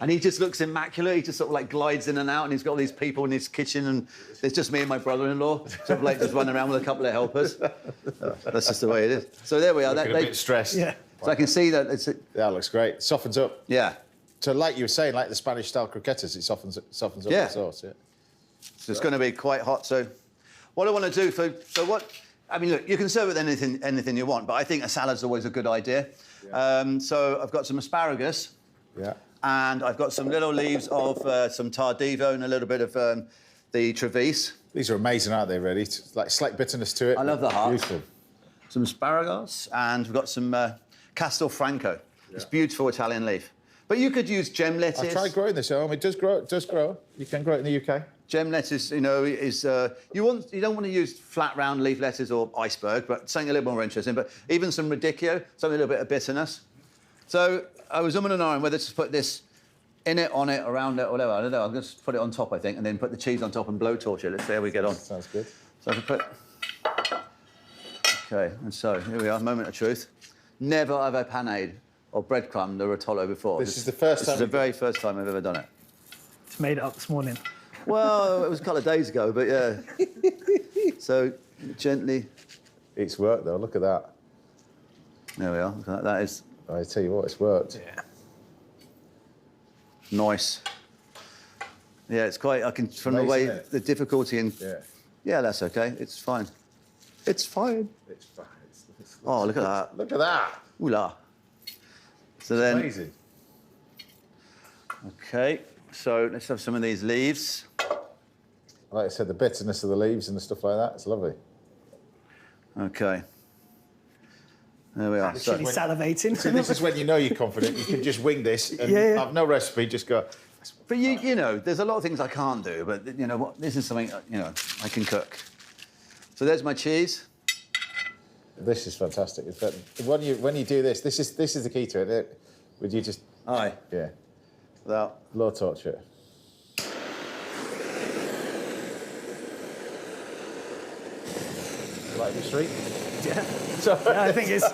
And he just looks immaculate. He just sort of like glides in and out, and he's got all these people in his kitchen, and there's just me and my brother-in-law, sort of like just running around with a couple of helpers. That's just the way it is. So there we are. Looking a bit stressed. Yeah. So I can see that it's... Yeah, it looks great. Softens up. Yeah. So like you were saying, like the Spanish-style croquetas, it softens up the sauce, yeah. So it's going to be quite hot. So what I want to do I mean, look, you can serve it with anything you want, but I think a salad's always a good idea. Yeah. So I've got some asparagus. Yeah. And I've got some little leaves of some tardivo and a little bit of the trevice. These are amazing, aren't they, really? It's like slight bitterness to it. I love the heart. Beautiful. Some asparagus, and we've got some Castel Franco. Yeah. It's beautiful Italian leaf. But you could use gem lettuce. I've tried growing this at home. It does grow. You can grow it in the UK. Gem lettuce, you know, is you don't want to use flat round leaf lettuce or iceberg, but something a little more interesting. But even some radicchio, something a little bit of bitterness. So I was umming and ahhing whether to put this in it, on it, around it, whatever. I don't know. I'll just put it on top, I think, and then put the cheese on top and blowtorch it. Let's see how we get on. Sounds good. So I can put. Okay, and so here we are. Moment of truth. Never have I panade or breadcrumbed the rotolo before. This is the first time. This is the very first time I've ever done it. Just made it up this morning. Well, it was a couple of days ago, but yeah. So gently. It's worked though. Look at that. There we are. Look at that. That is. I tell you what, it's worked. Yeah. Nice. Yeah, it's quite. I can from Amazing, the way the difficulty in. Yeah. Yeah, that's okay. It's fine. It's fine. It's fine. Oh, look at that. Look at that. Ooh la. So then. Amazing. Okay, so let's have some of these leaves. Like I said, the bitterness of the leaves and the stuff like that, it's lovely. Okay. There we are. Actually salivating. So this is when you know you're confident. You can just wing this and have no recipe, just go... But you know, there's a lot of things I can't do, but you know what? This is something, you know, I can cook. So there's my cheese. This is fantastic. When you do this is the key to it. Would you just... Aye. Yeah. Without... Low torch it. Like your street? Yeah. Yeah, I think it's...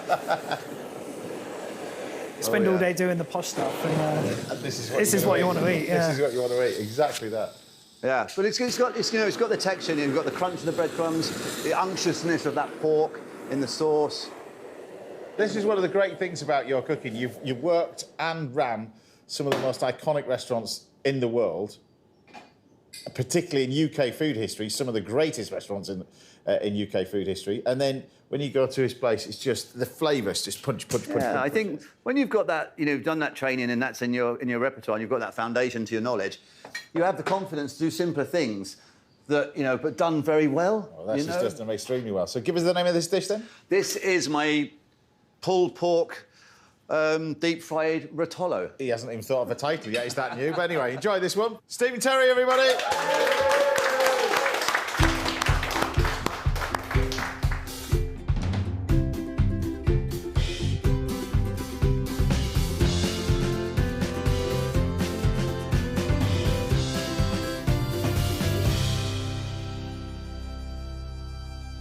Spend all day doing the posh stuff, and this is what you want to eat. Yeah. This is what you want to eat. Exactly that. Yeah, but it's got the texture, and you've got the crunch of the breadcrumbs, the unctuousness of that pork in the sauce. This is one of the great things about your cooking. You've worked and ran some of the most iconic restaurants in the world, particularly in UK food history, some of the greatest restaurants in UK food history. And then when you go to his place, it's just the flavours just punch. Yeah, I think when you've got that, you know, done that training and that's in your repertoire, and you've got that foundation to your knowledge, you have the confidence to do simpler things that, you know, but done very well. Well, that's just done extremely well. So give us the name of this dish then. This is my pulled pork deep-fried rotolo. He hasn't even thought of a title yet. Is that new? But anyway, enjoy this one. Stephen Terry, everybody.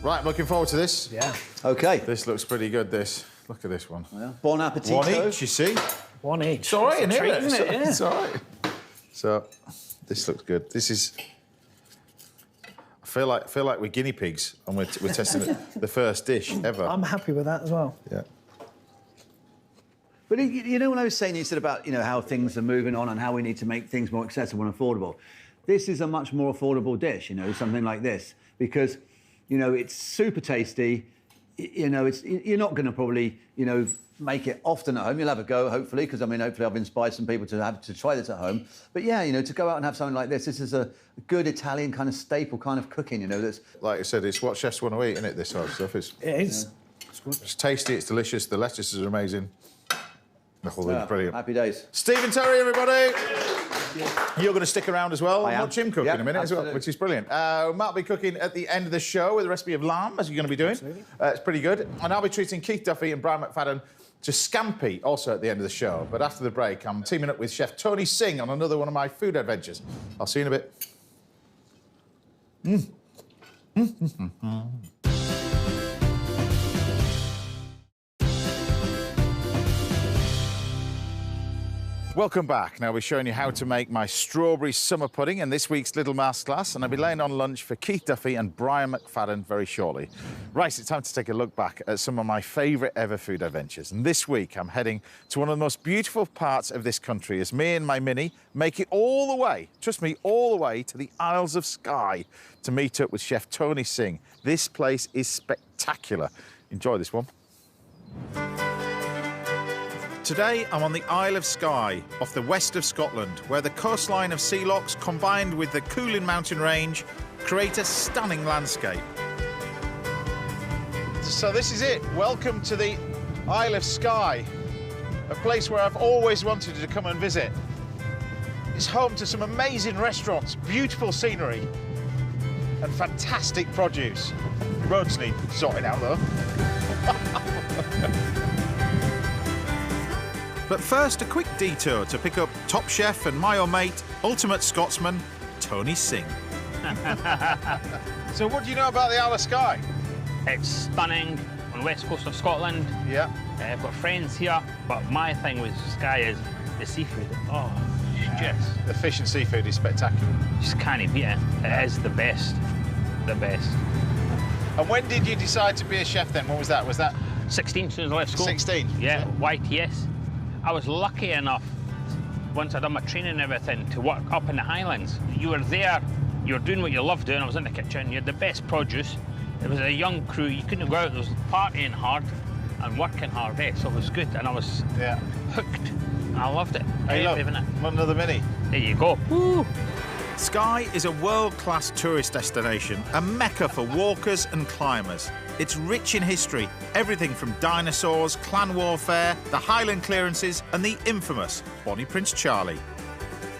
Right, looking forward to this. Yeah. OK. This looks pretty good, this. Look at this one. Yeah. Bon appetit. One each, you see? One each. It's all right, isn't it? Yeah. It's all right. So, this looks good. This is... I feel like we're guinea pigs and we're testing the first dish ever. I'm happy with that as well. Yeah. But you know when I was saying you said about how things are moving on and how we need to make things more accessible and affordable, this is a much more affordable dish, something like this, because it's super tasty. You're not going to probably make it often at home. You'll have a go, hopefully, because hopefully I've inspired some people to try this at home. But yeah, to go out and have something like this is a good Italian kind of staple kind of cooking. That's like I said, it's what chefs want to eat, isn't it? This sort of stuff. It is. Yeah. It's tasty. It's delicious. The lettuces are amazing. The whole thing's brilliant. Happy days. Stephen Terry, everybody. You're going to stick around as well. I am. Watch him cook in a minute as well, absolutely. which is brilliant. Matt will be cooking at the end of the show with a recipe of lamb, as you're going to be doing. It's pretty good. And I'll be treating Keith Duffy and Brian McFadden to scampi also at the end of the show. But after the break, I'm teaming up with Chef Tony Singh on another one of my food adventures. I'll see you in a bit. Welcome back. Now we're showing you how to make my strawberry summer pudding in this week's little masterclass, and I'll be laying on lunch for Keith Duffy and Brian McFadden very shortly. Right, it's time to take a look back at some of my favourite ever food adventures. And this week I'm heading to one of the most beautiful parts of this country as me and my Mini make it all the way, trust me, all the way to the Isles of Skye to meet up with Chef Tony Singh. This place is spectacular. Enjoy this one. Today, I'm on the Isle of Skye, off the west of Scotland, where the coastline of sea lochs combined with the Gillan mountain range create a stunning landscape. So this is it. Welcome to the Isle of Skye, a place where I've always wanted to come and visit. It's home to some amazing restaurants, beautiful scenery, and fantastic produce. Roads need sorting out, though. But first, a quick detour to pick up top chef and my old mate, ultimate Scotsman, Tony Singh. So what do you know about the Isle of Skye? It's stunning on the west coast of Scotland. Yeah. I've got friends here, but my thing with Skye is the seafood. Oh, just... The fish and seafood is spectacular. Just can't beat it. It is the best. The best. And when did you decide to be a chef then? When was that? Was that... 16, as soon as I left school. 16? Yeah, YTS. I was lucky enough, once I'd done my training and everything, to work up in the Highlands. You were there, you were doing what you loved doing. I was in the kitchen, you had the best produce. It was a young crew, you couldn't go out, there was partying hard and working hard, so it was good. And I was hooked. I loved it. Hey, look, another Mini. There you go. Woo. Skye is a world-class tourist destination, a mecca for walkers and climbers. It's rich in history, everything from dinosaurs, clan warfare, the Highland clearances and the infamous Bonnie Prince Charlie.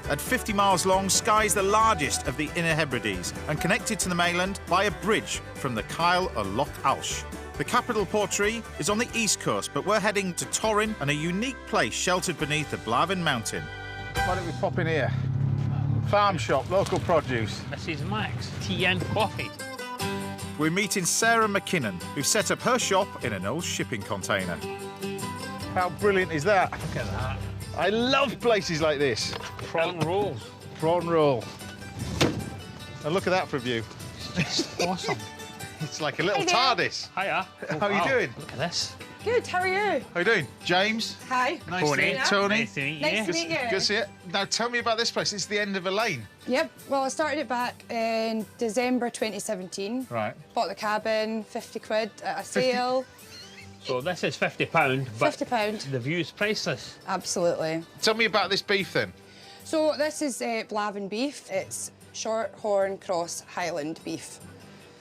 At 50 miles long, Skye is the largest of the Inner Hebrides and connected to the mainland by a bridge from the Kyle of Loch Alsh. The capital Portree is on the east coast, but we're heading to Torrin and a unique place sheltered beneath the Blavin Mountain. Why don't we pop in here? Farm shop, local produce. Mrs. Max, tea and coffee. We're meeting Sarah McKinnon, who set up her shop in an old shipping container. How brilliant is that? Look at that. I love places like this. Prawn rolls. Prawn roll. And look at that for a view. It's just awesome. It's like a little TARDIS. Hiya. How are you doing? Look at this. Good, how are you? How are you doing? James? Hi. Nice to meet you. Tony? Nice to meet you. Nice to meet you. Good to see you. Now, tell me about this place. It's the end of a lane. Yep, well, I started it back in December 2017. Right. Bought the cabin, 50 quid at a sale. So this is £50, but £50. the view's priceless. Absolutely. Tell me about this beef, then. So this is Blavin beef. It's short-horn cross Highland beef.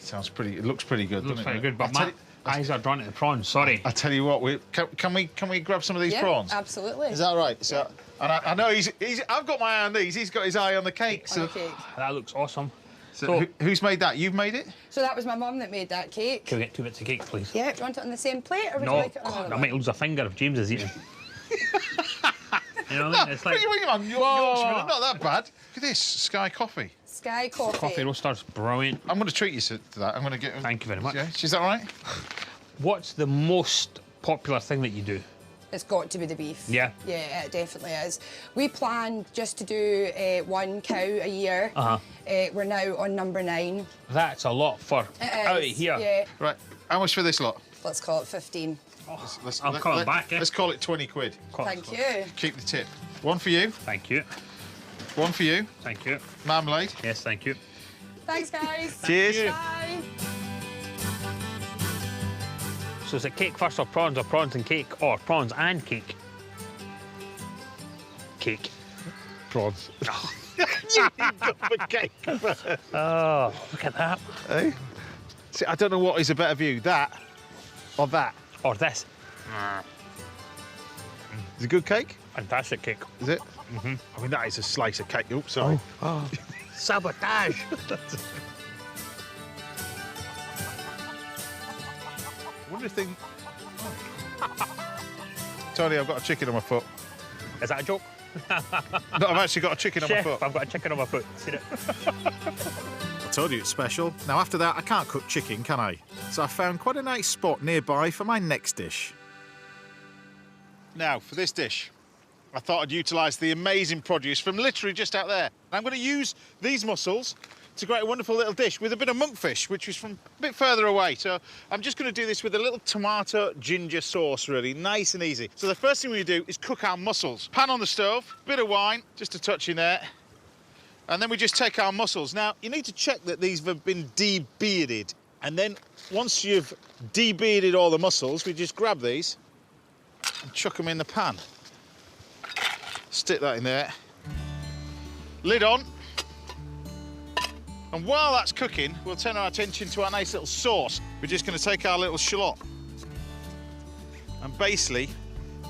Sounds pretty... It looks pretty good, Looks doesn't very it? good, but my eyes are drawn to the prawns, sorry. I tell you what, can we grab some of these prawns? Absolutely. Is that right? So, and I know I've got my eye on these. He's got his eye on the cake. On the cake. That looks awesome. So who's made that? You've made it? So that was my mum that made that cake. Can we get 2 bits of cake, please? Yeah, do you want it on the same plate or would No, you like it on God, another I one? might lose a finger if James is eating. You know what I mean? It's like... Hang on, Yorkshireman, not that bad. Look at this, Sky Coffee. Sky Coffee. Coffee roaster's brilliant. I'm going to treat you to that. I'm going to get... Thank you very much. Yeah, is that all right? What's the most popular thing that you do? It's got to be the beef. Yeah? Yeah, it definitely is. We planned just to do 1 cow a year. We're now on number 9. That's a lot for out of here. Yeah. Right, how much for this lot? Let's call it 15. I'll call it back, eh? Let's call it 20 quid. Thank you. Keep the tip. 1 for you. Thank you. 1 for you. Thank you. Marmalade. Yes, thank you. Thanks, guys. Cheers. Bye. So is it cake first or prawns and cake, or prawns and cake? Cake. Prawns. You go for cake. Oh, look at that. Hey? See, I don't know what is a better view, that or that. Or this. Is it a good cake? Fantastic cake. Is it? I mean, that is a slice of cake. Oops, sorry. Sabotage. I wonder if they... Tony, I've got a chicken on my foot. Is that a joke? No, I've actually got a chicken on my Chef, foot. I've got a chicken on my foot. Seen it? I told you it's special. Now, after that, I can't cook chicken, can I? So I found quite a nice spot nearby for my next dish. Now, for this dish, I thought I'd utilise the amazing produce from literally just out there. I'm going to use these mussels to create a wonderful little dish with a bit of monkfish, which is from a bit further away. So I'm just going to do this with a little tomato ginger sauce, really, nice and easy. So the first thing we do is cook our mussels. Pan on the stove, bit of wine, just a touch in there. And then we just take our mussels. Now, you need to check that these have been de-bearded. And then once you've de-bearded all the mussels, we just grab these and chuck them in the pan. Stick that in there. Lid on. And while that's cooking, we'll turn our attention to our nice little sauce. We're just going to take our little shallot and basically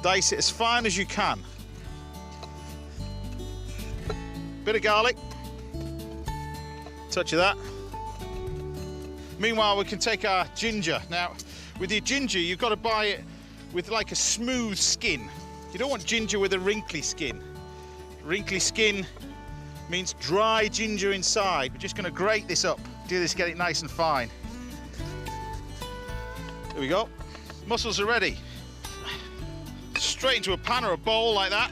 dice it as fine as you can. Bit of garlic. Touch of that. Meanwhile, we can take our ginger. Now, with your ginger, you've got to buy it with like a smooth skin. You don't want ginger with a wrinkly skin. Wrinkly skin means dry ginger inside. We're just going to grate this up. Do this, get it nice and fine. There we go. Mussels are ready. Straight into a pan or a bowl like that,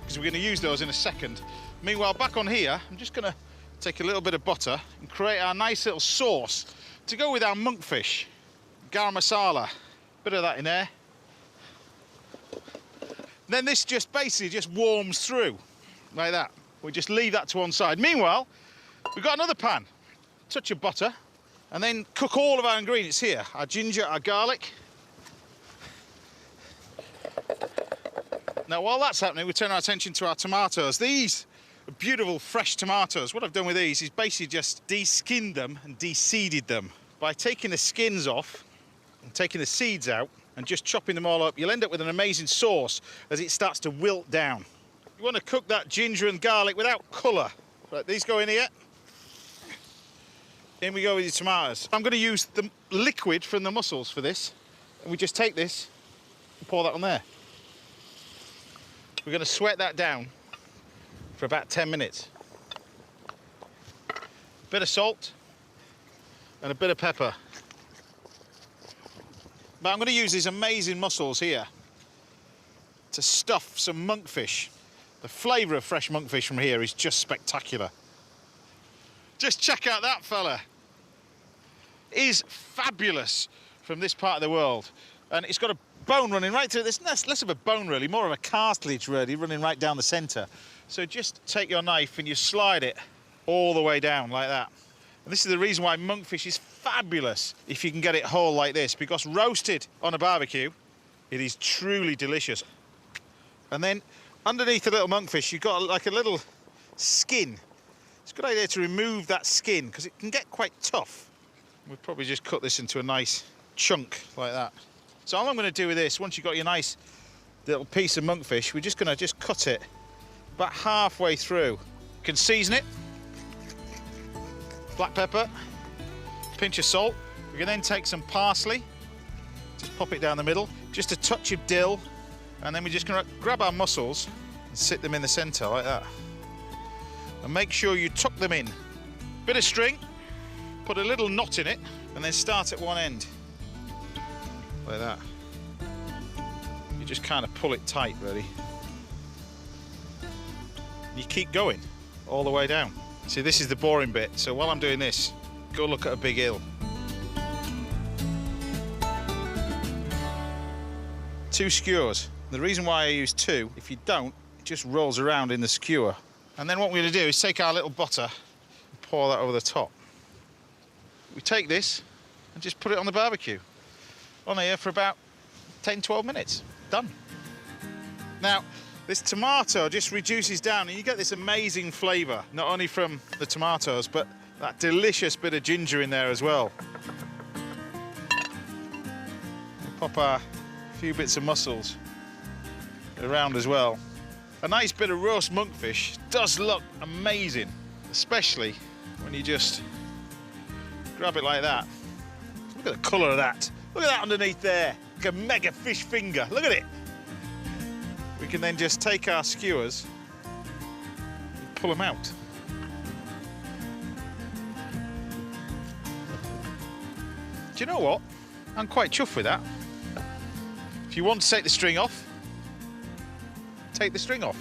because we're going to use those in a second. Meanwhile, back on here, I'm just going to take a little bit of butter and create our nice little sauce to go with our monkfish. Garam masala. Bit of that in there. Then this just basically just warms through like that. We just leave that to one side. Meanwhile, we've got another pan. Touch of butter, and then cook all of our ingredients here. Our ginger, our garlic. Now, while that's happening, we turn our attention to our tomatoes. These are beautiful, fresh tomatoes. What I've done with these is basically just de-skinned them and de-seeded them. By taking the skins off and taking the seeds out and just chopping them all up, you'll end up with an amazing sauce as it starts to wilt down. You want to cook that ginger and garlic without colour. Right, these go in here. In we go with your tomatoes. I'm going to use the liquid from the mussels for this. And we just take this and pour that on there. We're going to sweat that down for about 10 minutes. A bit of salt and a bit of pepper. But I'm going to use these amazing mussels here to stuff some monkfish. The flavour of fresh monkfish from here is just spectacular. Just check out that fella. It is fabulous from this part of the world. And it's got a bone running right through. It's less of a bone really, more of a cartilage really, running right down the centre. So just take your knife and you slide it all the way down like that. And this is the reason why monkfish is fabulous if you can get it whole like this, because roasted on a barbecue, it is truly delicious. And then underneath the little monkfish, you've got like a little skin. It's a good idea to remove that skin because it can get quite tough. We'll probably just cut this into a nice chunk like that. So all I'm going to do with this, once you've got your nice little piece of monkfish, we're just going to cut it about halfway through. You can season it. Black pepper, pinch of salt. We can then take some parsley, just pop it down the middle, just a touch of dill, And then we're just going to grab our mussels and sit them in the centre like that. And make sure you tuck them in. Bit of string, put a little knot in it, and then start at one end. Like that. You just kind of pull it tight, really. You keep going all the way down. See, this is the boring bit. So while I'm doing this, go look at a big eel. 2 skewers. The reason why I use 2, if you don't, it just rolls around in the skewer. And then what we're going to do is take our little butter and pour that over the top. We take this and just put it on the barbecue. On here for about 10-12 minutes. Done. Now, this tomato just reduces down and you get this amazing flavour, not only from the tomatoes, but that delicious bit of ginger in there as well. We'll pop our few bits of mussels around as well. A nice bit of roast monkfish does look amazing, especially when you just grab it like that. Look at the colour of that. Look at that underneath there, like a mega fish finger. Look at it. We can then just take our skewers and pull them out. Do you know what? I'm quite chuffed with that. If you want to take the string off, take the string off.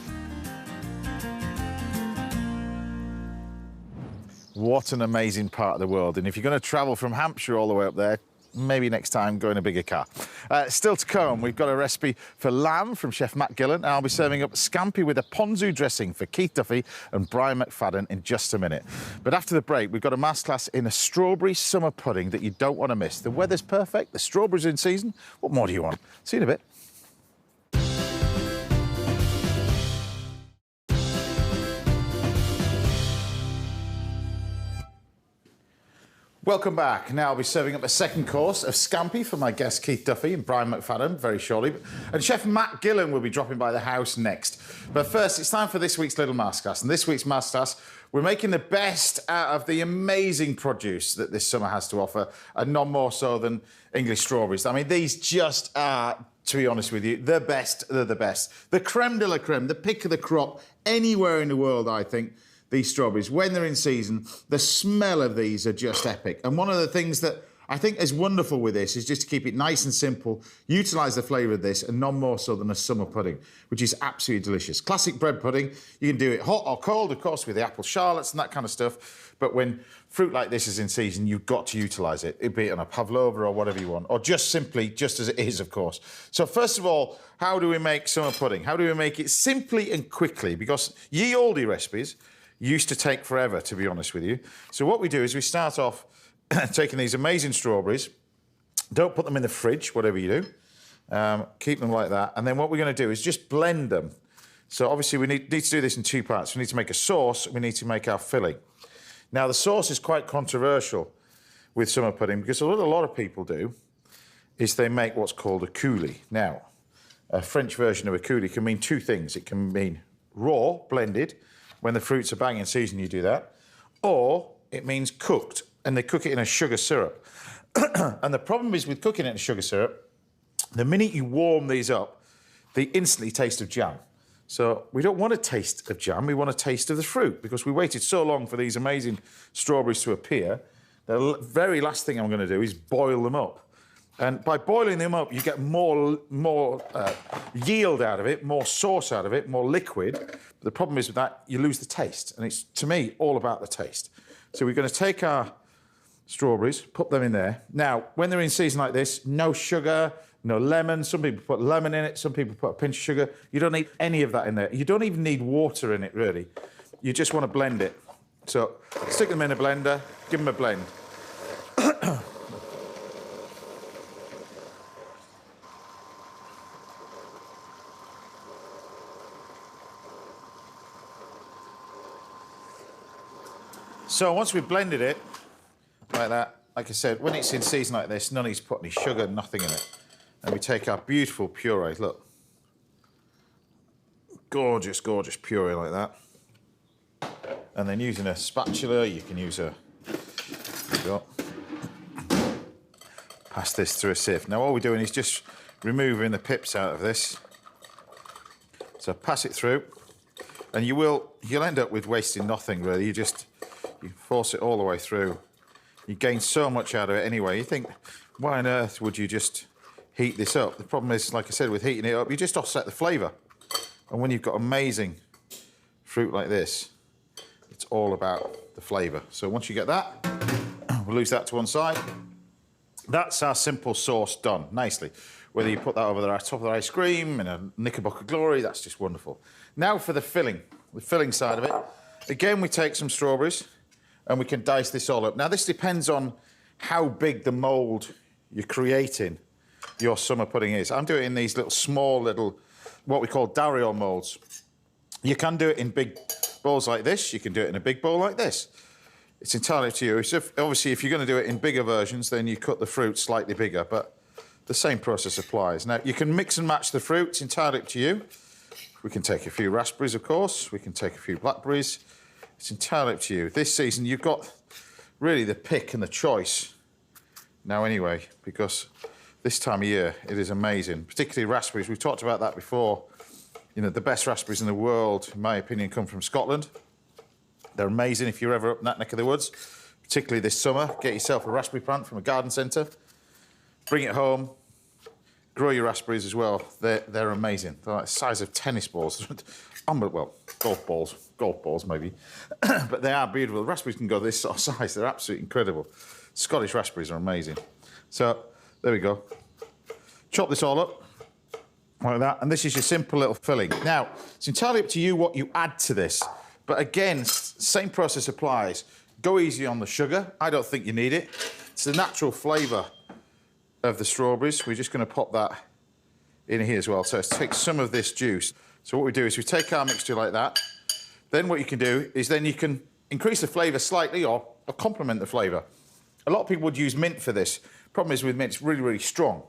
What an amazing part of the world. And if you're going to travel from Hampshire all the way up there, maybe next time go in a bigger car. Still to come, we've got a recipe for lamb from Chef Matt Gillan, and I'll be serving up scampi with a ponzu dressing for Keith Duffy and Brian McFadden in just a minute. But after the break, we've got a masterclass in a strawberry summer pudding that you don't want to miss. The weather's perfect, the strawberries are in season. What more do you want? See you in a bit. Welcome back. Now I'll be serving up a second course of scampi for my guests Keith Duffy and Brian McFadden very shortly. And Chef Matt Gillan will be dropping by the house next. But first, it's time for this week's little masterclass. And this week's masterclass, we're making the best out of the amazing produce that this summer has to offer, and none more so than English strawberries. I mean, these just are, to be honest with you, the best of the best. The creme de la creme, the pick of the crop anywhere in the world, I think. These strawberries, when they're in season, the smell of these are just epic. And one of the things that I think is wonderful with this is just to keep it nice and simple, utilise the flavour of this, and none more so than a summer pudding, which is absolutely delicious. Classic bread pudding, you can do it hot or cold, of course, with the apple charlottes and that kind of stuff. But when fruit like this is in season, you've got to utilise it, be it on a pavlova or whatever you want, or just simply, just as it is, of course. So first of all, how do we make summer pudding? How do we make it simply and quickly? Because ye olde recipes used to take forever, to be honest with you. So what we do is we start off taking these amazing strawberries. Don't put them in the fridge, whatever you do. Keep them like that. And then what we're going to do is just blend them. So obviously we need to do this in 2 parts. We need to make a sauce. We need to make our filling. Now, the sauce is quite controversial with summer pudding because what a lot of people do is they make what's called a coulis. Now, a French version of a coulis can mean 2 things. It can mean raw, blended. When the fruits are bang in season, you do that. Or it means cooked, and they cook it in a sugar syrup. And the problem is with cooking it in sugar syrup, the minute you warm these up, they instantly taste of jam. So we don't want a taste of jam, we want a taste of the fruit, because we waited so long for these amazing strawberries to appear. The very last thing I'm going to do is boil them up. And by boiling them up, you get more yield out of it, more sauce out of it, more liquid. But the problem is with that, you lose the taste. And it's, to me, all about the taste. So we're going to take our strawberries, put them in there. Now, when they're in season like this, no sugar, no lemon. Some people put lemon in it. Some people put a pinch of sugar. You don't need any of that in there. You don't even need water in it, really. You just want to blend it. So stick them in a blender, give them a blend. So once we've blended it, like that, like I said, when it's in season like this, none of these put any sugar, nothing in it. And we take our beautiful puree, look. Gorgeous, gorgeous puree like that. And then using a spatula, you can use a, pass this through a sieve. Now all we're doing is just removing the pips out of this. So pass it through, and you'll end up with wasting nothing, really. You force it all the way through. You gain so much out of it anyway. You think, why on earth would you just heat this up? The problem is, like I said, with heating it up, you just offset the flavour. And when you've got amazing fruit like this, it's all about the flavour. So once you get that, we'll lose that to one side. That's our simple sauce done nicely. Whether you put that over the top of the ice cream in a Knickerbocker Glory, that's just wonderful. Now for the filling side of it. Again, we take some strawberries and we can dice this all up. Now, this depends on how big the mould you're creating your summer pudding is. I'm doing it in these small, what we call Dario moulds. You can do it in big bowls like this. You can do it in a big bowl like this. It's entirely up to you. Obviously, if you're going to do it in bigger versions, then you cut the fruit slightly bigger, but the same process applies. Now, you can mix and match the fruit. It's entirely up to you. We can take a few raspberries, of course. We can take a few blackberries. It's entirely up to you. This season, you've got really the pick and the choice now anyway, because this time of year, it is amazing, particularly raspberries. We've talked about that before. You know, the best raspberries in the world, in my opinion, come from Scotland. They're amazing if you're ever up in that neck of the woods, particularly this summer. Get yourself a raspberry plant from a garden centre, bring it home, grow your raspberries as well. They're amazing. They're like the size of tennis balls. Well, golf balls maybe. But they are beautiful. The raspberries can go this sort of size. They're absolutely incredible. Scottish raspberries are amazing. So, there we go. Chop this all up like that, and this is your simple little filling. Now, it's entirely up to you what you add to this. But again, same process applies. Go easy on the sugar. I don't think you need it. It's the natural flavour of the strawberries. We're just going to pop that in here as well. So let's take some of this juice. So what we do is we take our mixture like that. Then what you can do is then you can increase the flavour slightly or complement the flavour. A lot of people would use mint for this. Problem is with mint, it's really, really strong.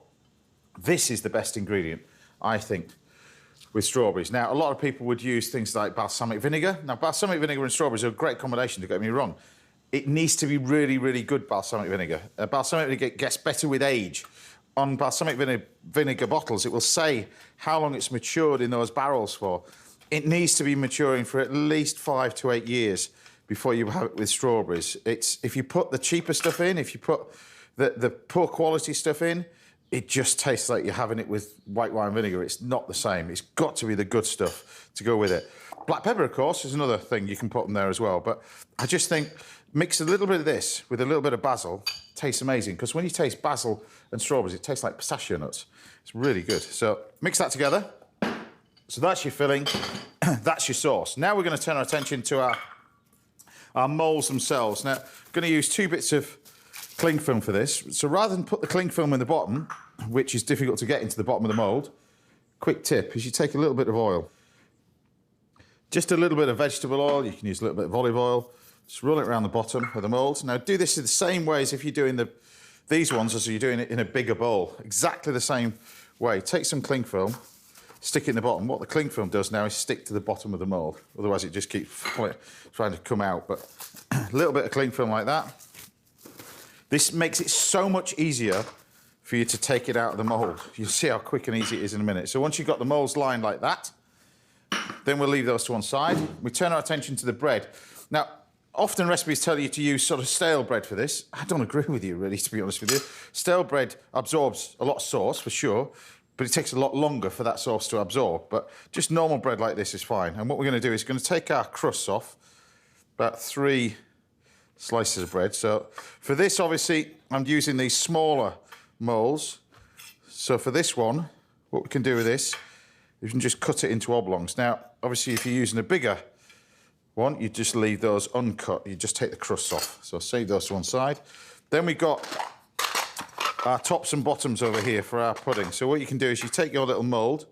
This is the best ingredient, I think, with strawberries. Now, a lot of people would use things like balsamic vinegar. Now, balsamic vinegar and strawberries are a great combination, don't get me wrong. It needs to be really, really good balsamic vinegar. Balsamic vinegar gets better with age. On balsamic vinegar bottles, it will say how long it's matured in those barrels for. It needs to be maturing for at least 5 to 8 years before you have it with strawberries. If you put the cheaper stuff in, if you put the poor quality stuff in, it just tastes like you're having it with white wine vinegar. It's not the same. It's got to be the good stuff to go with it. Black pepper, of course, is another thing you can put in there as well. But I just think mix a little bit of this with a little bit of basil. Tastes amazing, because when you taste basil and strawberries, it tastes like pistachio nuts. It's really good. So mix that together. So that's your filling. That's your sauce. Now we're going to turn our attention to our moulds themselves. Now, I'm going to use 2 bits of cling film for this. So rather than put the cling film in the bottom, which is difficult to get into the bottom of the mould, quick tip is you take a little bit of oil. Just a little bit of vegetable oil. You can use a little bit of olive oil. Just roll it around the bottom of the mould. Now, do this in the same way as if you're doing these ones as you're doing it in a bigger bowl. Exactly the same way. Take some cling film, stick it in the bottom. What the cling film does now is stick to the bottom of the mould. Otherwise, it just keeps trying to come out. But a little bit of cling film like that. This makes it so much easier for you to take it out of the mould. You'll see how quick and easy it is in a minute. So once you've got the moulds lined like that, then we'll leave those to one side. We turn our attention to the bread. Now, often recipes tell you to use sort of stale bread for this. I don't agree with you, really, to be honest with you. Stale bread absorbs a lot of sauce, for sure, but it takes a lot longer for that sauce to absorb. But just normal bread like this is fine. And what we're going to do is we're going to take our crusts off, about 3 slices of bread. So for this, obviously, I'm using these smaller moulds. So for this one, what we can do with this, you can just cut it into oblongs. Now, obviously, if you're using a bigger one, you just leave those uncut. You just take the crusts off. So save those to one side. Then we've got our tops and bottoms over here for our pudding. So what you can do is you take your little mould,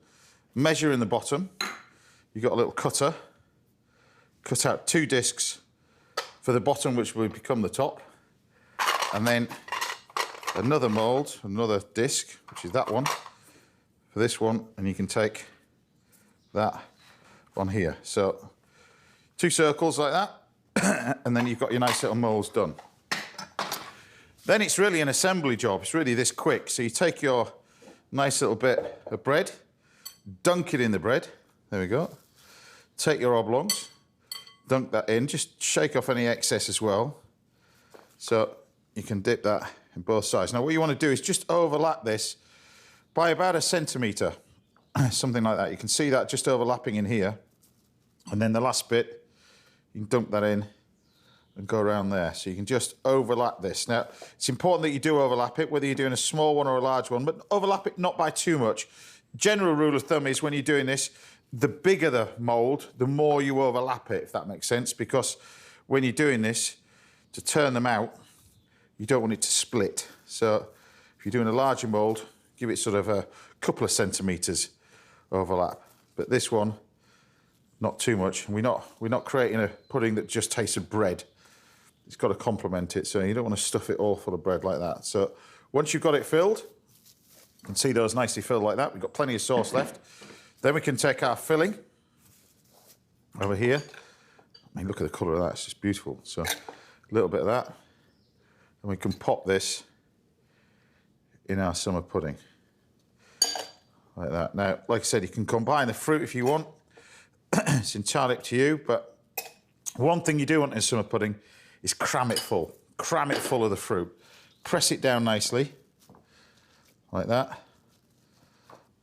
measure in the bottom. You've got a little cutter. Cut out 2 discs for the bottom, which will become the top. And then another mould, another disc, which is that one, for this one. And you can take that one here. So 2 circles like that, and then you've got your nice little moulds done. Then it's really an assembly job. It's really this quick. So you take your nice little bit of bread, dunk it in the bread, There we go. Take your oblongs, dunk that in, just shake off any excess as well. So you can dip that in both sides. Now what you want to do is just overlap this by about 1 centimetre, something like that. You can see that just overlapping in here. And then the last bit, you can dunk that in and go around there. So you can just overlap this. Now, it's important that you do overlap it, whether you're doing a small one or a large one, but overlap it not by too much. General rule of thumb is when you're doing this, the bigger the mould, the more you overlap it, if that makes sense, because when you're doing this, to turn them out, you don't want it to split. So if you're doing a larger mould, give it sort of a couple of centimetres overlap. But this one, not too much. We're not creating a pudding that just tastes of bread. It's got to complement it, so you don't want to stuff it all full of bread like that. So once you've got it filled, you can see those nicely filled like that. We've got plenty of sauce left. Then we can take our filling over here. I mean, look at the colour of that, it's just beautiful. So a little bit of that. And we can pop this in our summer pudding. Like that. Now, like I said, you can combine the fruit if you want. It's entirely up to you, but one thing you do want in summer pudding is cram it full. Cram it full of the fruit. Press it down nicely, like that.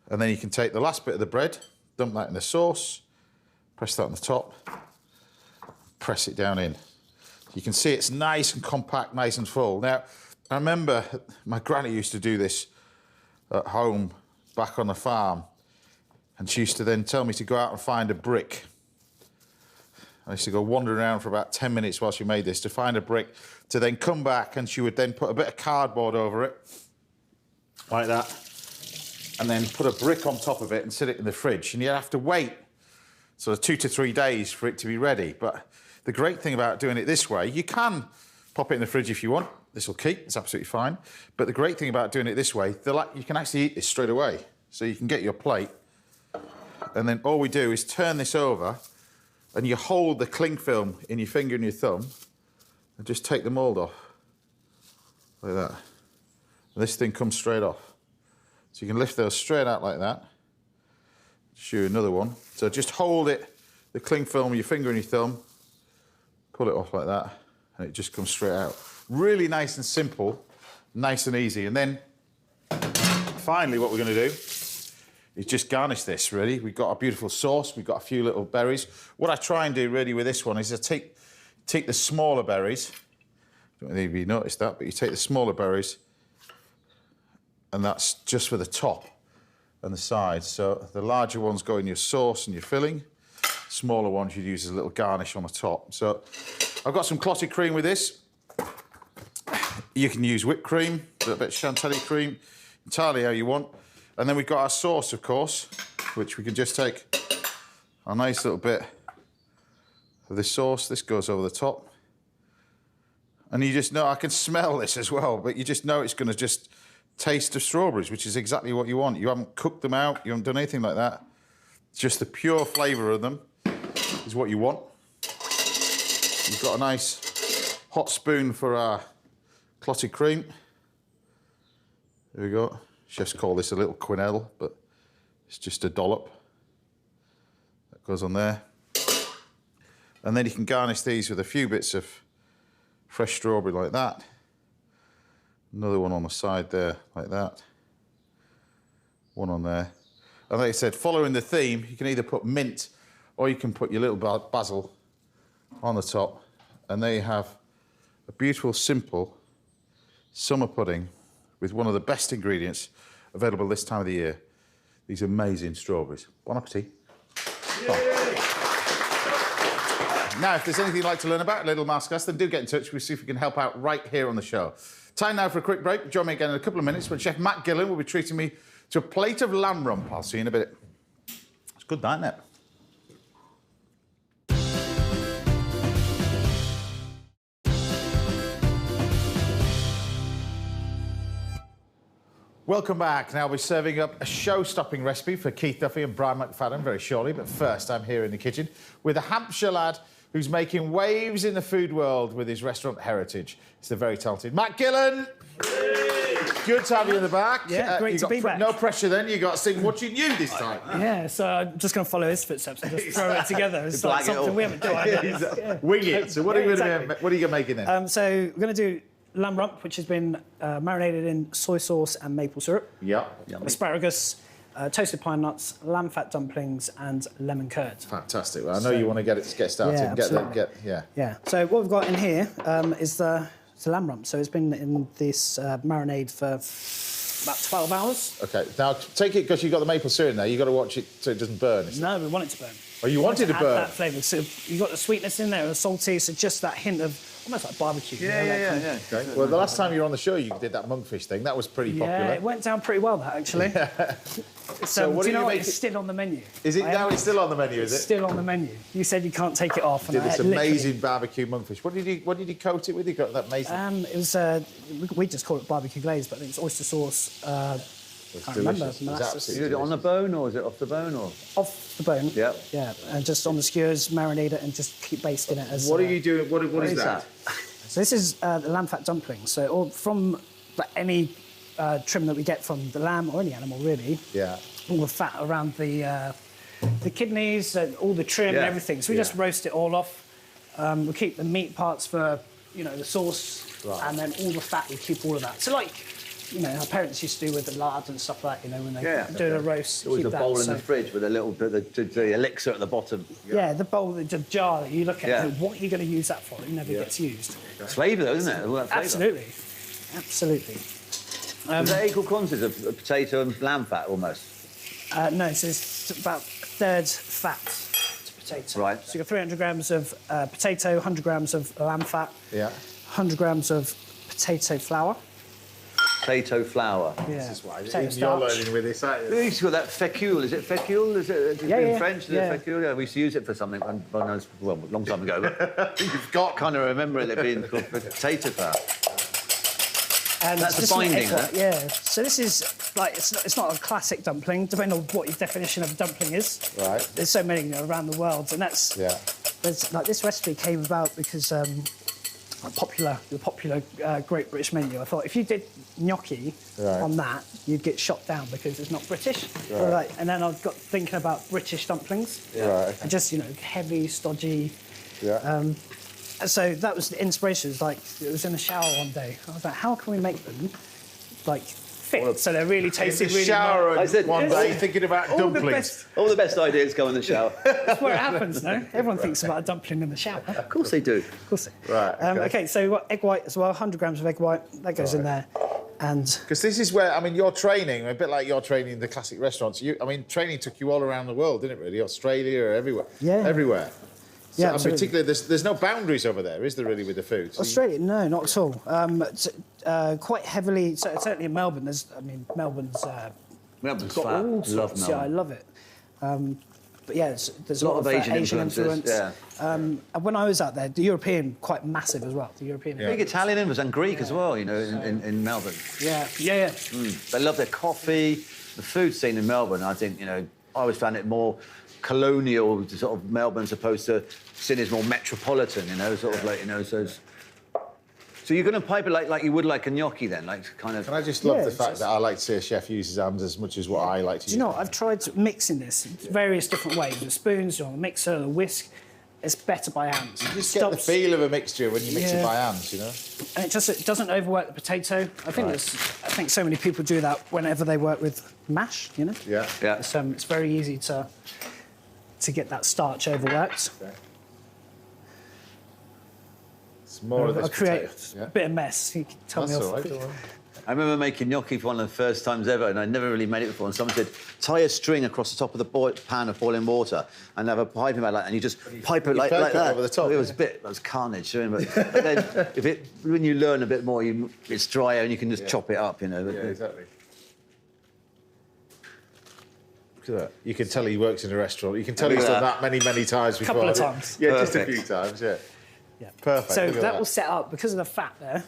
And then you can take the last bit of the bread, dump that in the sauce, press that on the top, press it down in. You can see it's nice and compact, nice and full. Now, I remember my granny used to do this at home back on the farm, and she used to then tell me to go out and find a brick. I used to go wandering around for about 10 minutes while she made this to find a brick, to then come back, and she would then put a bit of cardboard over it, like that, and then put a brick on top of it and sit it in the fridge. And you'd have to wait sort of 2 to 3 days for it to be ready. But the great thing about doing it this way, you can pop it in the fridge if you want. This will keep, it's absolutely fine. But the great thing about doing it this way, you can actually eat this straight away. So you can get your plate, and then all we do is turn this over, and you hold the cling film in your finger and your thumb, and just take the mould off, like that. And this thing comes straight off. So you can lift those straight out like that. Show you another one. So just hold it, the cling film, your finger and your thumb, pull it off like that, and it just comes straight out. Really nice and simple, nice and easy. And then, finally, what we're going to do is just garnish this, really. We've got a beautiful sauce, we've got a few little berries. What I try and do, really, with this one is I take the smaller berries. I don't know if you noticed that, but you take the smaller berries, and that's just for the top and the sides. So the larger ones go in your sauce and your filling. Smaller ones you'd use as a little garnish on the top. So I've got some clotted cream with this. You can use whipped cream, a little bit of chantilly cream, entirely how you want. And then we've got our sauce, of course, which we can just take a nice little bit of this sauce. This goes over the top. And you just know, I can smell this as well, but you just know it's going to just taste of strawberries, which is exactly what you want. You haven't cooked them out, you haven't done anything like that. It's just the pure flavour of them is what you want. You've got a nice hot spoon for our clotted cream. There we go. Chefs call this a little quenelle, but it's just a dollop. That goes on there. And then you can garnish these with a few bits of fresh strawberry like that. Another one on the side there, like that. One on there. And like I said, following the theme, you can either put mint or you can put your little basil on the top. And there you have a beautiful, simple summer pudding with one of the best ingredients available this time of the year. These amazing strawberries. Bon appetit. Now, if there's anything you'd like to learn about Little Masterclass, then do get in touch. We'll see if we can help out right here on the show. Time now for a quick break. Join me again in a couple of minutes when Chef Matt Gillan will be treating me to a plate of lamb rump. I'll see you in a bit. It's good, that, isn't it? Welcome back. Now we're serving up a show-stopping recipe for Keith Duffy and Brian McFadden very shortly. But first, I'm here in the kitchen with a Hampshire lad who's making waves in the food world with his restaurant heritage. It's the very talented Matt Gillan. good to have you in the back. Yeah, great to be back. No pressure then. You got to sing Watching You this time. Yeah, so I'm just going to follow his footsteps and just throw it together. It's like something we haven't done. Yeah. Wing it. So what are you going to make in then? So we're going to do lamb rump, which has been marinated in soy sauce and maple syrup. Yeah. Asparagus, toasted pine nuts, lamb fat dumplings, and lemon curd. Fantastic. Well, I know you want to get started. Yeah, Yeah. So what we've got in here is the lamb rump. So it's been in this marinade for about 12 hours. OK. Now, take it, because you've got the maple syrup in there, you've got to watch it so it doesn't burn. No, we want it to burn. Oh, you want it to burn? That flavour. So you've got the sweetness in there, and the salty, so just that hint of almost like barbecue. Yeah. Okay. Well, the last time you were on the show, you did that monkfish thing. That was pretty popular. Yeah, it went down pretty well, that, actually. So what do you know what? make It's still on the menu. Is it now? It's still on the menu, is it? It's still on the menu. You said you can't take it off. Did this amazing barbecue monkfish. What did you coat it with? You got that amazing... It was... we just call it barbecue glaze, but I think it's oyster sauce... It's delicious. You did it on the bone, or is it off the bone, or...? Off the bone. Yeah. Yeah, and just on the skewers, marinate it and just keep basting it as... What are you doing? What is that? So this is the lamb fat dumpling. So or from any trim that we get from the lamb or any animal, really. Yeah. All the fat around the kidneys, all the trim and everything. So we just roast it all off. We keep the meat parts for, the sauce. Right. And then all the fat, we keep all of that. So like... our parents used to do with the lard and stuff like that, when they do a roast. Always a bowl in the fridge with a little bit of the elixir at the bottom. Yeah, the bowl, the jar that you look at, what are you going to use that for? It never gets used. It's flavour, though, isn't it? All that flavour. Absolutely. Is there equal quantities of potato and lamb fat, almost? No, so it's about a third fat to potato. Right. So you've got 300 grams of potato, 100 grams of lamb fat, 100 grams of potato flour. Potato flour. Yeah. This is why you're learning with this, aren't you? You used to call that fécule. Is it fécule? Is it in French? Is it fécule? Yeah, we used to use it for something a long time ago. But you've got kind of remember it being called potato flour. And that's the binding, huh? Yeah. So this is it's not a classic dumpling, depending on what your definition of a dumpling is. Right. There's so many around the world, and that's this recipe came about because. The popular Great British Menu. I thought if you did gnocchi on that, you'd get shot down because it's not British. Right. And then I got thinking about British dumplings. And just, heavy, stodgy. And so that was the inspiration. It was in the shower one day. I was like, how can we make them, fit so they're really tasty, in the shower really one day thinking about dumplings. All the best ideas go in the shower. That's where it happens, no? Everyone thinks about a dumpling in the shower. Of course they do. Of course they do. Right. OK, so we've got egg white as well, 100 grams of egg white. That goes in there. And because this is where, you're training, a bit like you're training in the classic restaurants. Training took you all around the world, didn't it, really? Australia or everywhere. Yeah. Everywhere. So, yeah, particularly, there's no boundaries over there, is there, really, with the food? So Australia, no, not at all. Quite heavily, certainly in Melbourne, Melbourne's got all sorts. Yeah, I love it. But yeah, there's a lot of Asian influence. Yeah. And when I was out there, the European, quite massive as well. The European. Big Italian influence and Greek as well, in Melbourne. Yeah. They love their coffee. The food scene in Melbourne, I think, I always found it more colonial, sort of Melbourne, as opposed to seen as more metropolitan, So you're going to pipe it like you would like a gnocchi then, kind of... And I just love the fact that I like to see a chef use his hands as much as what I like to use. Do you know what? I've tried mixing this various different ways, with spoons, or the mixer, the whisk. It's better by hand. You just get the feel of a mixture when you mix it by hand, And it doesn't overwork the potato. I think so many people do that whenever they work with mash, Yeah. It's very easy to get that starch overworked. Okay. It's more of this I create a bit of mess. You can tell me off. All right, don't worry. I remember making gnocchi for one of the first times ever, and I'd never really made it before. And someone said, tie a string across the top of the pan of boiling water and have a piping bag like that, and you just pipe it like that. Over the top. It was carnage. But then, when you learn a bit more, it's drier and you can just chop it up, Yeah, exactly. Look at that. You can tell he works in a restaurant. You can tell he's done that many times before. A couple of times. Yeah, just a few times, Yeah. Perfect. So that will set up, because of the fat there,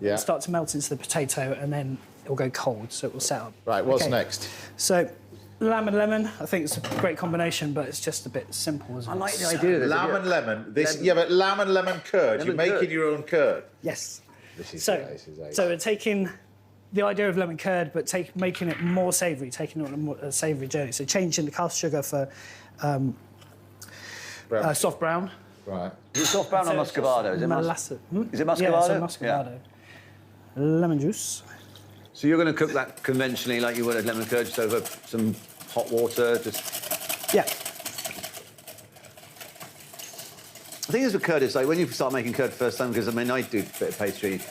it'll start to melt into the potato and then it'll go cold, so it will set up. Right, what's next? So, lamb and lemon, I think it's a great combination, but it's just a bit simple, isn't it? I like the idea of this. Lamb and lemon. But lamb and lemon curd. You're making your own curd. Yes. This is so we're taking the idea of lemon curd, but making it more savoury, taking it on a savoury journey. So changing the caster sugar for soft brown. Right. Is it soft brown or muscovado? Is it Is it muscovado? Yeah, it's muscovado. Yeah. Lemon juice. So you're going to cook that conventionally like you would a lemon curd, just over some hot water, just... Yeah. The thing is with curd is like when you start making curd first time, because I mean I do a bit of pastry,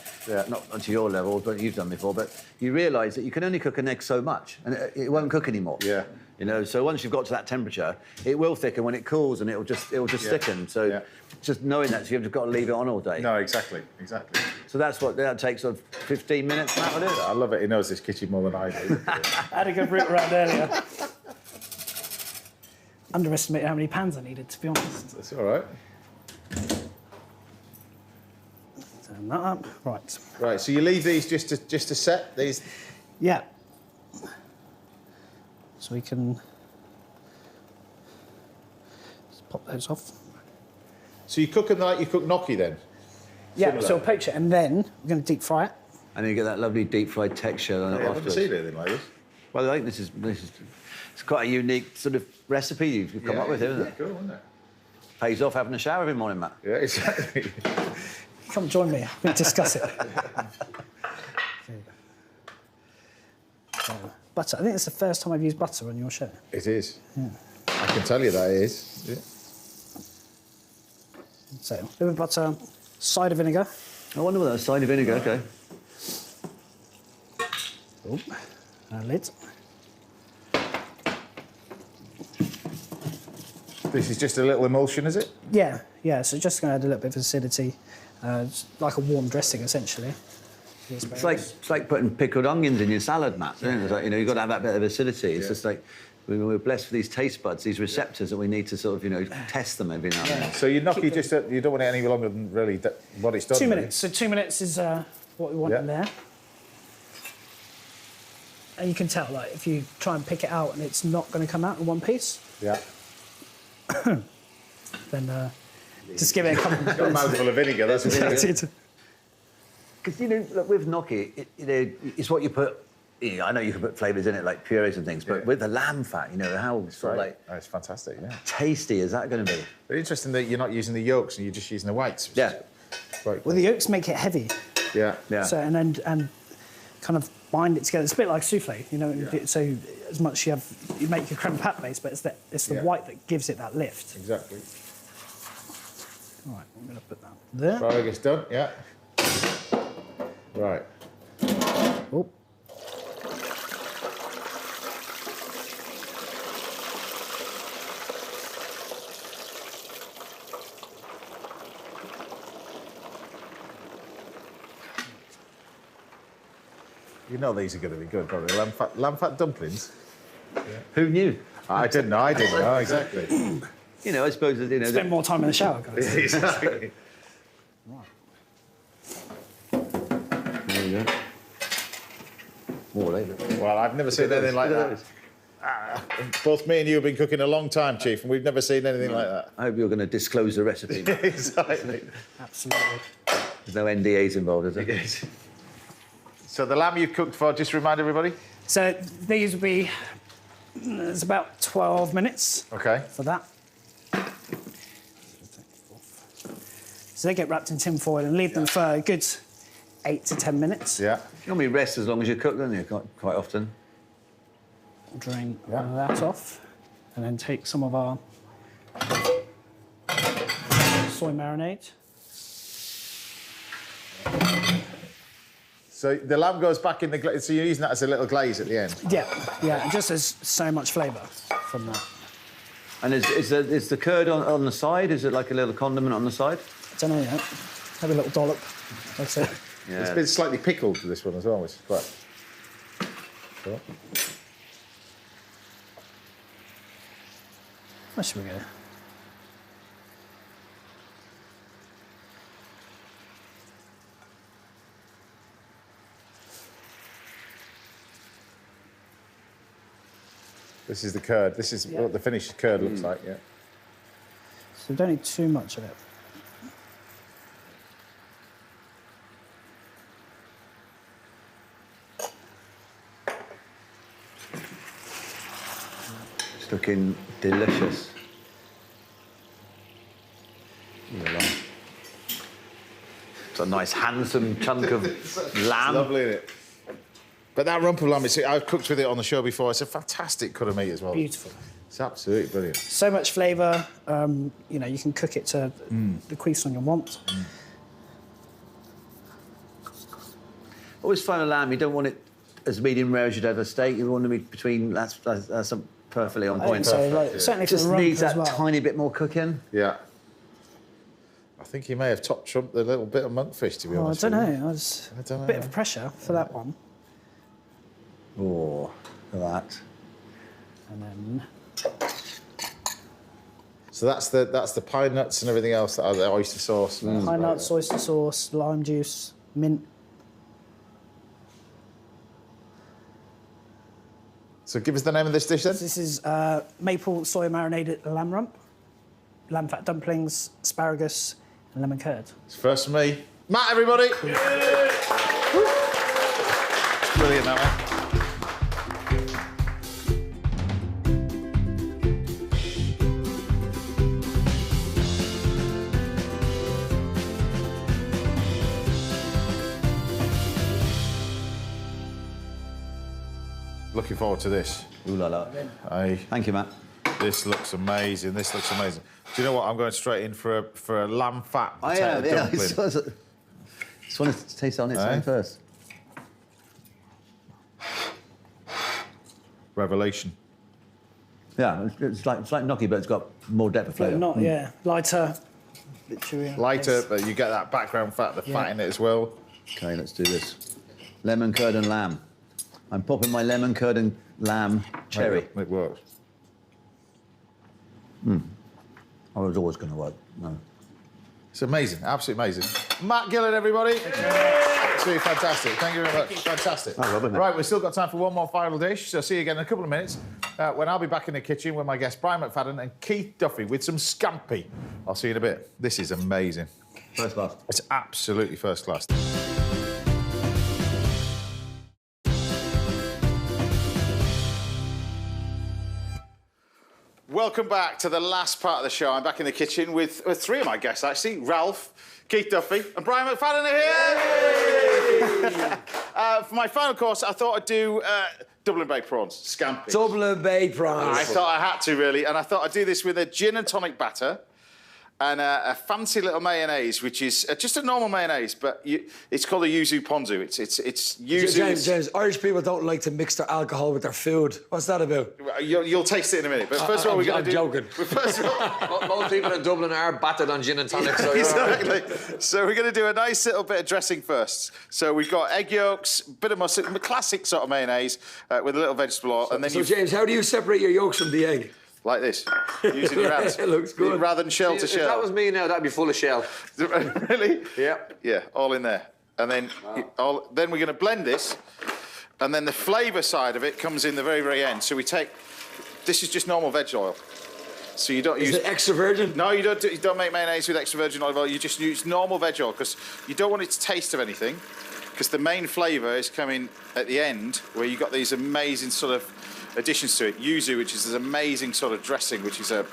not to your level, but you've done before, but you realise that you can only cook an egg so much, and it won't cook anymore. Yeah. You know, so once you've got to that temperature, it will thicken when it cools, and it'll just thicken. So just knowing that, so you've just got to leave it on all day. No, exactly. So that takes sort of 15 minutes. Matt, will do. I love it. He knows this kitchen more than I do. I had a good route around earlier. Underestimated how many pans I needed, to be honest. That's all right. Turn that up. Right. Right. So you leave these just to set these. Yeah. So we can just pop those off. So you cook them like you cook gnocchi then? Yeah, Similar. so we'll poach it and then we're going to deep fry it. And then you get that lovely deep fried texture on it I've never afterwards. seen anything like this. Well, I think this is it's quite a unique sort of recipe you've come up with, isn't it? Cool, isn't it? Pays off having a shower every morning, Matt. Yeah, exactly. Come join me. We'll discuss it. Butter. I think it's the first time I've used butter on your show. It is. Yeah. I can tell you that it is. Yeah. So, a bit of butter, cider vinegar. I wonder what that was, cider vinegar, okay. Oh, a lid. This is just a little emulsion, is it? Yeah, so just going to add a little bit of acidity. It's like a warm dressing, essentially. It's like putting pickled onions in your salad, Matt. Isn't it? It's like, you know, you've got to have that bit of acidity. It's just like we're blessed with these taste buds, these receptors that we need to sort of, you know, test them every now and then. So you gnocchi you don't want it any longer than really what it's done. 2 minutes. So 2 minutes is what we want in there. And you can tell, like, if you try and pick it out and it's not going to come out in one piece. Yeah. Then just give it a couple of minutes. Got a mouthful of vinegar, that's it. Because, you know, look, with gnocchi, it's what you put... You know, I know you can put flavours in it, like purees and things, but with the lamb fat, you know, how sort of like... Oh, it's fantastic, yeah. Tasty is that going to be? But interesting that you're not using the yolks and you're just using the whites. Yeah. Right. Well, the yolks make it heavy. Yeah. So, and kind of bind it together. It's a bit like souffle, you know. Yeah. So as much you make your creme pat base, but it's the white that gives it that lift. Exactly. All right, I'm going to put that there. Right, it's done, yeah. Right. Oh. You know these are going to be good, probably. Lamb fat dumplings. Yeah. Who knew? I didn't know, exactly. You know, I suppose... You know, spend more time in the shower, guys. Exactly. Right. There you go. More later. Well, I've never seen anything like that. Both me and you have been cooking a long time, Chief, and we've never seen anything like that. I hope you're going to disclose the recipe. Exactly. Absolutely. There's no NDAs involved, is there? Yes. So the lamb you've cooked for, just remind everybody? So these will be... It's about 12 minutes for that. So they get wrapped in tin foil and leave them for a good 8 to 10 minutes. Yeah. You normally rest as long as you cook, don't you, quite often? Drain that off and then take some of our soy marinade. So the lamb goes back in the glaze, so you're using that as a little glaze at the end? Yeah, and just there's so much flavour from that. And is the curd on the side? Is it like a little condiment on the side? I don't know yet. Have a little dollop. That's it. Yeah. It's been slightly pickled for this one as well, which is quite... Cool. Where should we go? This is the curd. This is what the finished curd looks like, yeah. So we don't need too much of it. looking delicious. It's a nice, handsome chunk of lamb. Lovely, isn't it? But that rump of lamb, I've cooked with it on the show before. It's a fantastic cut of meat as well. Beautiful. It's absolutely brilliant. So much flavour. You know, you can cook it to the cuisson you want. Always find a lamb, you don't want it as medium rare as you'd have a steak. You want to be between, that's perfectly on point. So, like, certainly for just the rump needs as that well. tiny bit more cooking. Yeah. I think he may have top trumped the little bit of monkfish, to be honest. I don't know. I don't know. A bit of pressure for that one. Oh, look at that. And then... So that's the pine nuts and everything else, that are the oyster sauce. Pine nuts, oyster sauce, lime juice, mint. So give us the name of this dish then. This is maple soy marinated lamb rump, lamb fat dumplings, asparagus, and lemon curd. It's first for me. Matt, everybody. Yeah. Brilliant, that one. Looking forward to this. Ooh la la. Thank you, Matt. This looks amazing. This looks amazing. Do you know what? I'm going straight in for a lamb fat potato dumpling. Just want to taste it on its own first. Revelation. Yeah, it's like gnocchi, but it's got more depth of flavour. Not, yeah, lighter. Bit chewier. Lighter, but you get that background fat, the fat in it as well. OK, let's do this. Lemon curd and lamb. I'm popping my lemon curd and lamb cherry. It works. I was always going to work. No. It's amazing, absolutely amazing. Matt Gillan, everybody. Absolutely fantastic. Thank you very much. Fantastic. Right, we've still got time for one more final dish, so see you again in a couple of minutes when I'll be back in the kitchen with my guests Brian McFadden and Keith Duffy with some scampi. I'll see you in a bit. This is amazing. First class. It's absolutely first class. Welcome back to the last part of the show. I'm back in the kitchen with three of my guests, actually. Ralph, Keith Duffy and Brian McFadden are here! For my final course, I thought I'd do Dublin Bay prawns, scampi. Dublin Bay prawns. I thought I had to, really, and I thought I'd do this with a gin and tonic batter and a fancy little mayonnaise, which is just a normal mayonnaise, but it's called a yuzu ponzu. It's yuzu. James, Irish people don't like to mix their alcohol with their food. What's that about? You'll taste it in a minute. But first of all, we're going to do... I'm joking. First of all, most people in Dublin are battered on gin and tonic. So exactly. So we're going to do a nice little bit of dressing first. So we've got egg yolks, bit of mustard, classic sort of mayonnaise with a little vegetable oil, and then James, how do you separate your yolks from the egg? Like this, using your hands. It looks good. Rather than shell to shell. If that was me now, that'd be full of shell. Really? Yeah. Yeah, all in there. And then, then we're going to blend this, and then the flavour side of it comes in the very, very end. So we take, this is just normal veg oil. So you don't use... Is it extra virgin? No, you don't make mayonnaise with extra virgin olive oil. You just use normal veg oil, because you don't want it to taste of anything, because the main flavour is coming at the end, where you've got these amazing sort of additions to it. Yuzu, which is this amazing sort of dressing, which is a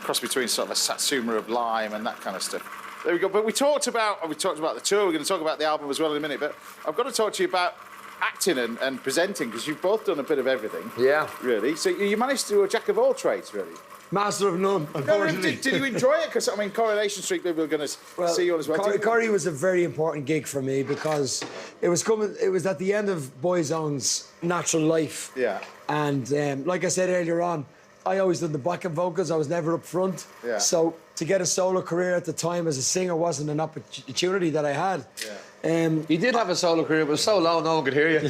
cross between sort of a satsuma of lime and that kind of stuff. There we go. But we talked about the tour. We're going to talk about the album as well in a minute. But I've got to talk to you about acting and presenting, because you've both done a bit of everything. Yeah. Really. So you managed to do a jack of all trades, really. Master of none, unfortunately. Did you enjoy it? Because, I mean, Coronation Street, people are going to see you on as well. Corrie was a very important gig for me, because it was at the end of Boyzone's natural life. Yeah. And like I said earlier on, I always did the backing vocals. I was never up front. Yeah. So to get a solo career at the time as a singer wasn't an opportunity that I had. Yeah. You did have a solo career, but it was so low no one could hear you.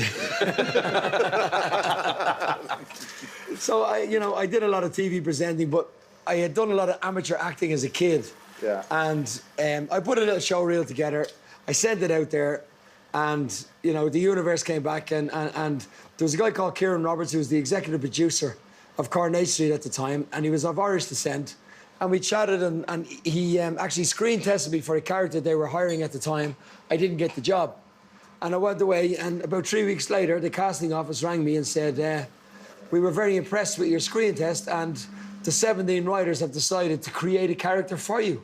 So I did a lot of TV presenting, but I had done a lot of amateur acting as a kid. Yeah. And I put a little show reel together. I sent it out there, and the universe came back, and there was a guy called Kieran Roberts who was the executive producer of Coronation Street at the time, and he was of Irish descent. And we chatted, and he actually screen tested me for a character they were hiring at the time. I didn't get the job, and I went away. And about 3 weeks later, the casting office rang me and said, we were very impressed with your screen test, and the 17 writers have decided to create a character for you.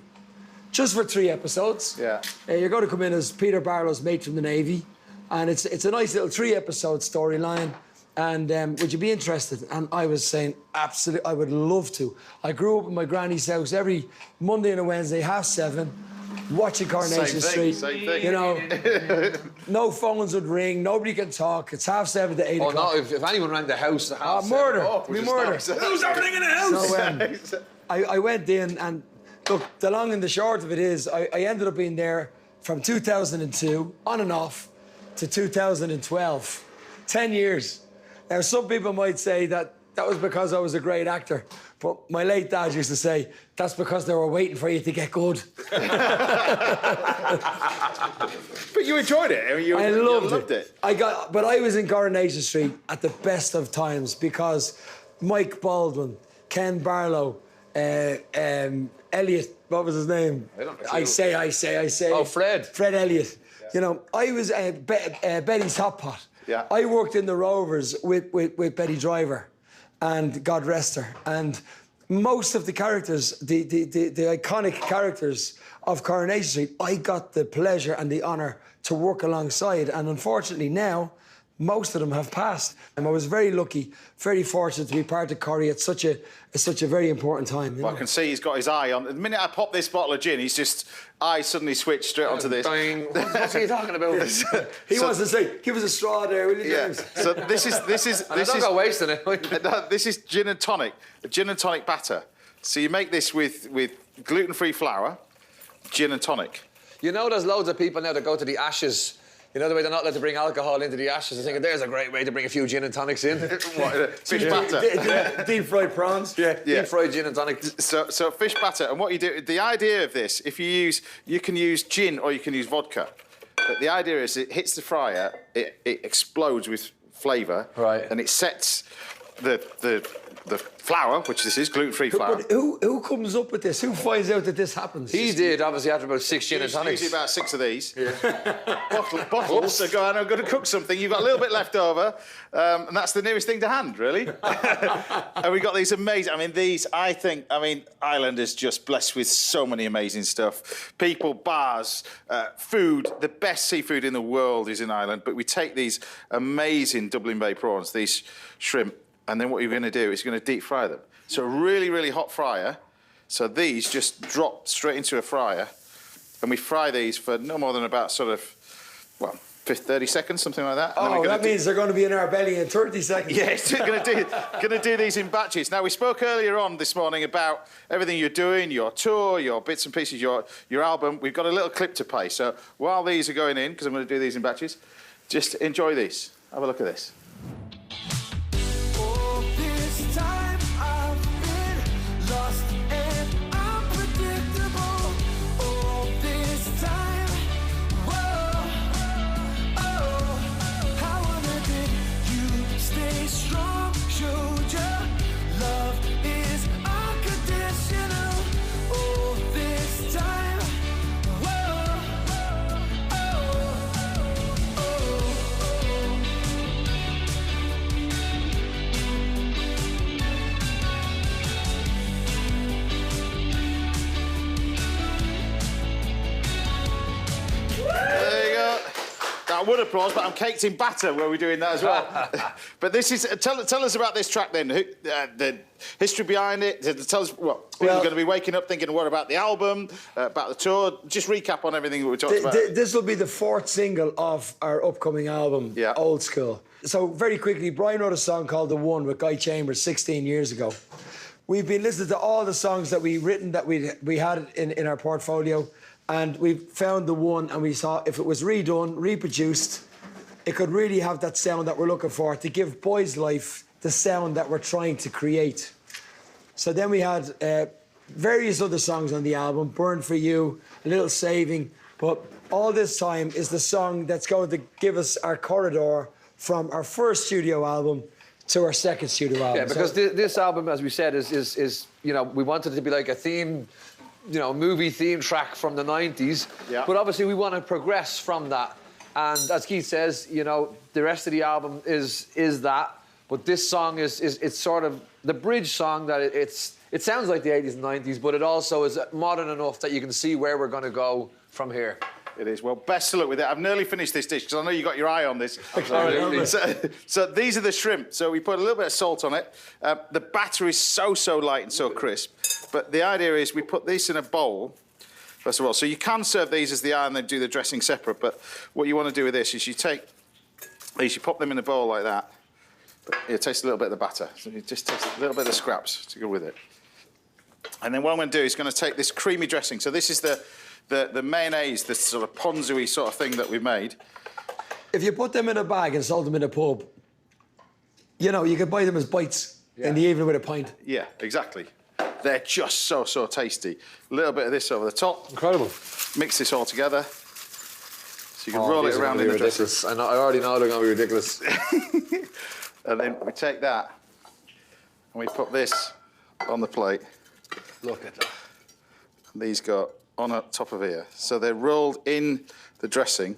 Just for 3 episodes. Yeah. You're going to come in as Peter Barlow's mate from the Navy, and it's a nice little 3-episode storyline. And would you be interested? And I was saying, absolutely, I would love to. I grew up in my granny's house every Monday and a Wednesday, 7:30, watching Coronation Street. Same thing. You know, no phones would ring, nobody can talk. It's 7:30 to 8 o'clock. Oh, no, if anyone ran the house at 7:30... murder. we Murder. Who's ringing in the house? So I went in, and look, the long and the short of it is, I ended up being there from 2002, on and off, to 2012. 10 years. Now, some people might say that was because I was a great actor, but my late dad used to say, that's because they were waiting for you to get good. But you enjoyed it. I mean, I loved it. But I was in Coronation Street at the best of times because Mike Baldwin, Ken Barlow, Elliot, what was his name? I say. Oh, Fred. Fred Elliott. Yeah. You know, I was Betty's Hot Pot. Yeah. I worked in the Rovers with Betty Driver, and God rest her. And most of the characters, the iconic characters of Coronation Street, I got the pleasure and the honour to work alongside. And unfortunately now, most of them have passed. And I was very lucky, very fortunate to be part of Corrie at such a very important time. Well, I can see he's got his eye on. The minute I pop this bottle of gin, he's just eyes suddenly switched straight onto this. What's he talking about? He wants to say, "Give us a straw there, will you, James?" So this is I don't go wasting it. This is gin and tonic, a gin and tonic batter. So you make this with gluten-free flour, gin and tonic. You know, there's loads of people now that go to the Ashes. You know the way they're not allowed to bring alcohol into the Ashes. I think there's a great way to bring a few gin and tonics in. Fish batter. Deep fried prawns. Yeah. Deep fried gin and tonic. So fish batter, and what you do, the idea of this, you can use gin or you can use vodka. But the idea is it hits the fryer, it explodes with flavour, right, and it sets the flour, which this is, gluten-free flour. But who comes up with this? Who finds out that this happens? He did, obviously, after about 6 gin and tonics. Usually about 6 of these. Yeah. Bottles. So go on, I'm going to cook something. You've got a little bit left over, and that's the nearest thing to hand, really. And we've got these amazing... Ireland is just blessed with so many amazing stuff. People, bars, food. The best seafood in the world is in Ireland, but we take these amazing Dublin Bay prawns, these shrimp, and then what you're going to do is you're going to deep fry them. So a really, really hot fryer. So these just drop straight into a fryer, and we fry these for no more than about 30 seconds, something like that. Oh, that means they're going to be in our belly in 30 seconds. Yeah, it's going to do these in batches. Now, we spoke earlier on this morning about everything you're doing, your tour, your bits and pieces, your album. We've got a little clip to play. So while these are going in, because I'm going to do these in batches, just enjoy these. Have a look at this. I would applause, but I'm caked in batter where we're doing that as well. But this is... Tell us about this track then. The history behind it. Tell us, people are going to be waking up thinking, what about the album, about the tour? Just recap on everything that we talked about. This will be the 4th single of our upcoming album, Old School. So very quickly, Brian wrote a song called The One with Guy Chambers 16 years ago. We've been listening to all the songs that we had in our portfolio, and we found the one, and we saw if it was redone, reproduced, it could really have that sound that we're looking for to give Boyzlife the sound that we're trying to create. So then we had various other songs on the album, Burn For You, A Little Saving, but all this time is the song that's going to give us our corridor from our first studio album to our second studio album. Yeah, because this album, as we said, is we wanted it to be like a theme, movie theme track from the 90s. Yeah. But obviously we want to progress from that. And as Keith says, the rest of the album is that. But this song it's sort of the bridge song that it sounds like the 80s and 90s, but it also is modern enough that you can see where we're going to go from here. It is. Well, best of luck with it. I've nearly finished this dish because I know you got your eye on this. Absolutely. So these are the shrimp. So we put a little bit of salt on it. The batter is so light and so crisp. But the idea is we put this in a bowl, first of all. So you can serve these as they are and then do the dressing separate. But what you want to do with this is you take these, you pop them in a bowl like that. You taste a little bit of the batter. So you just taste a little bit of the scraps to go with it. And then what I'm going to do is going to take this creamy dressing. So this is the mayonnaise, this sort of ponzu-y sort of thing that we made. If you put them in a bag and sold them in a pub, you know, you could buy them as bites in the evening with a pint. Yeah, exactly. They're just so tasty. A little bit of this over the top. Incredible. Mix this all together. So you can roll it around in the dressing. I already know they're going to be ridiculous. And then we take that and we put this on the plate. Look at that. And these go on top of here. So they're rolled in the dressing.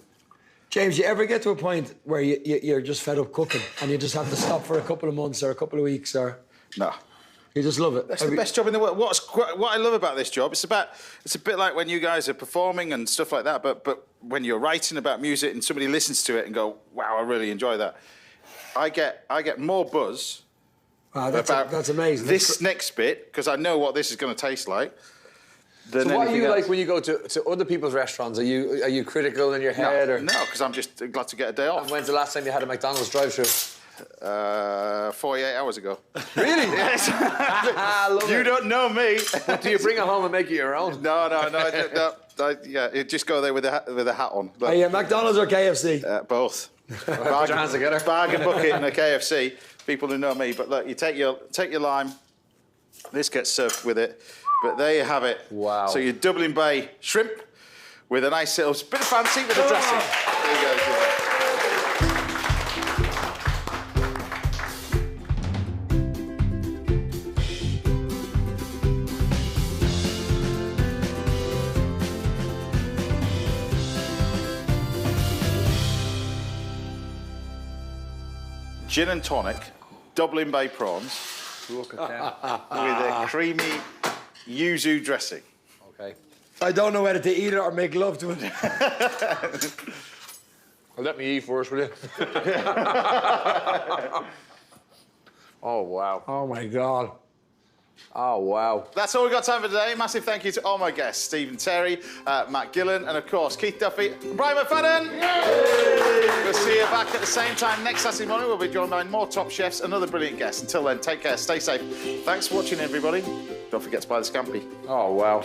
James, you ever get to a point where you're just fed up cooking and you just have to stop for a couple of months or a couple of weeks, or...? No. You just love it? That's the best job in the world. What I love about this job, it's a bit like when you guys are performing and stuff like that, but when you're writing about music and somebody listens to it and go, wow, I really enjoy that. I get more buzz that's amazing. This next bit, because I know what this is going to taste like. So what are you like when you go to other people's restaurants? Are you critical in your head? No, because I'm just glad to get a day off. And when's the last time you had a McDonald's drive-thru? 48 hours ago. Really? Yes. You don't know me. But do you bring it home and make it your own? No. You just go there with a hat on. Are you McDonald's or KFC? Both. Put your hands together. Bag and bucket and a KFC. People who know me. But look, you take your lime. This gets served with it. But there you have it. Wow. So you're Dublin Bay shrimp with a nice little bit of fancy with a dressing. There you go. Gin and tonic, Dublin Bay prawns. Look at that. With a creamy yuzu dressing. Okay. I don't know whether to eat it or make love to it. Well, let me eat first, will you? Oh, wow. Oh, my God. Oh, wow. That's all we've got time for today. Massive thank you to all my guests, Stephen Terry, Matt Gillan, and of course, Keith Duffy and Brian McFadden. We'll see you back at the same time next Saturday morning. We'll be joined by more top chefs and other brilliant guests. Until then, take care, stay safe. Thanks for watching, everybody. Don't forget to buy the scampi. Oh, wow.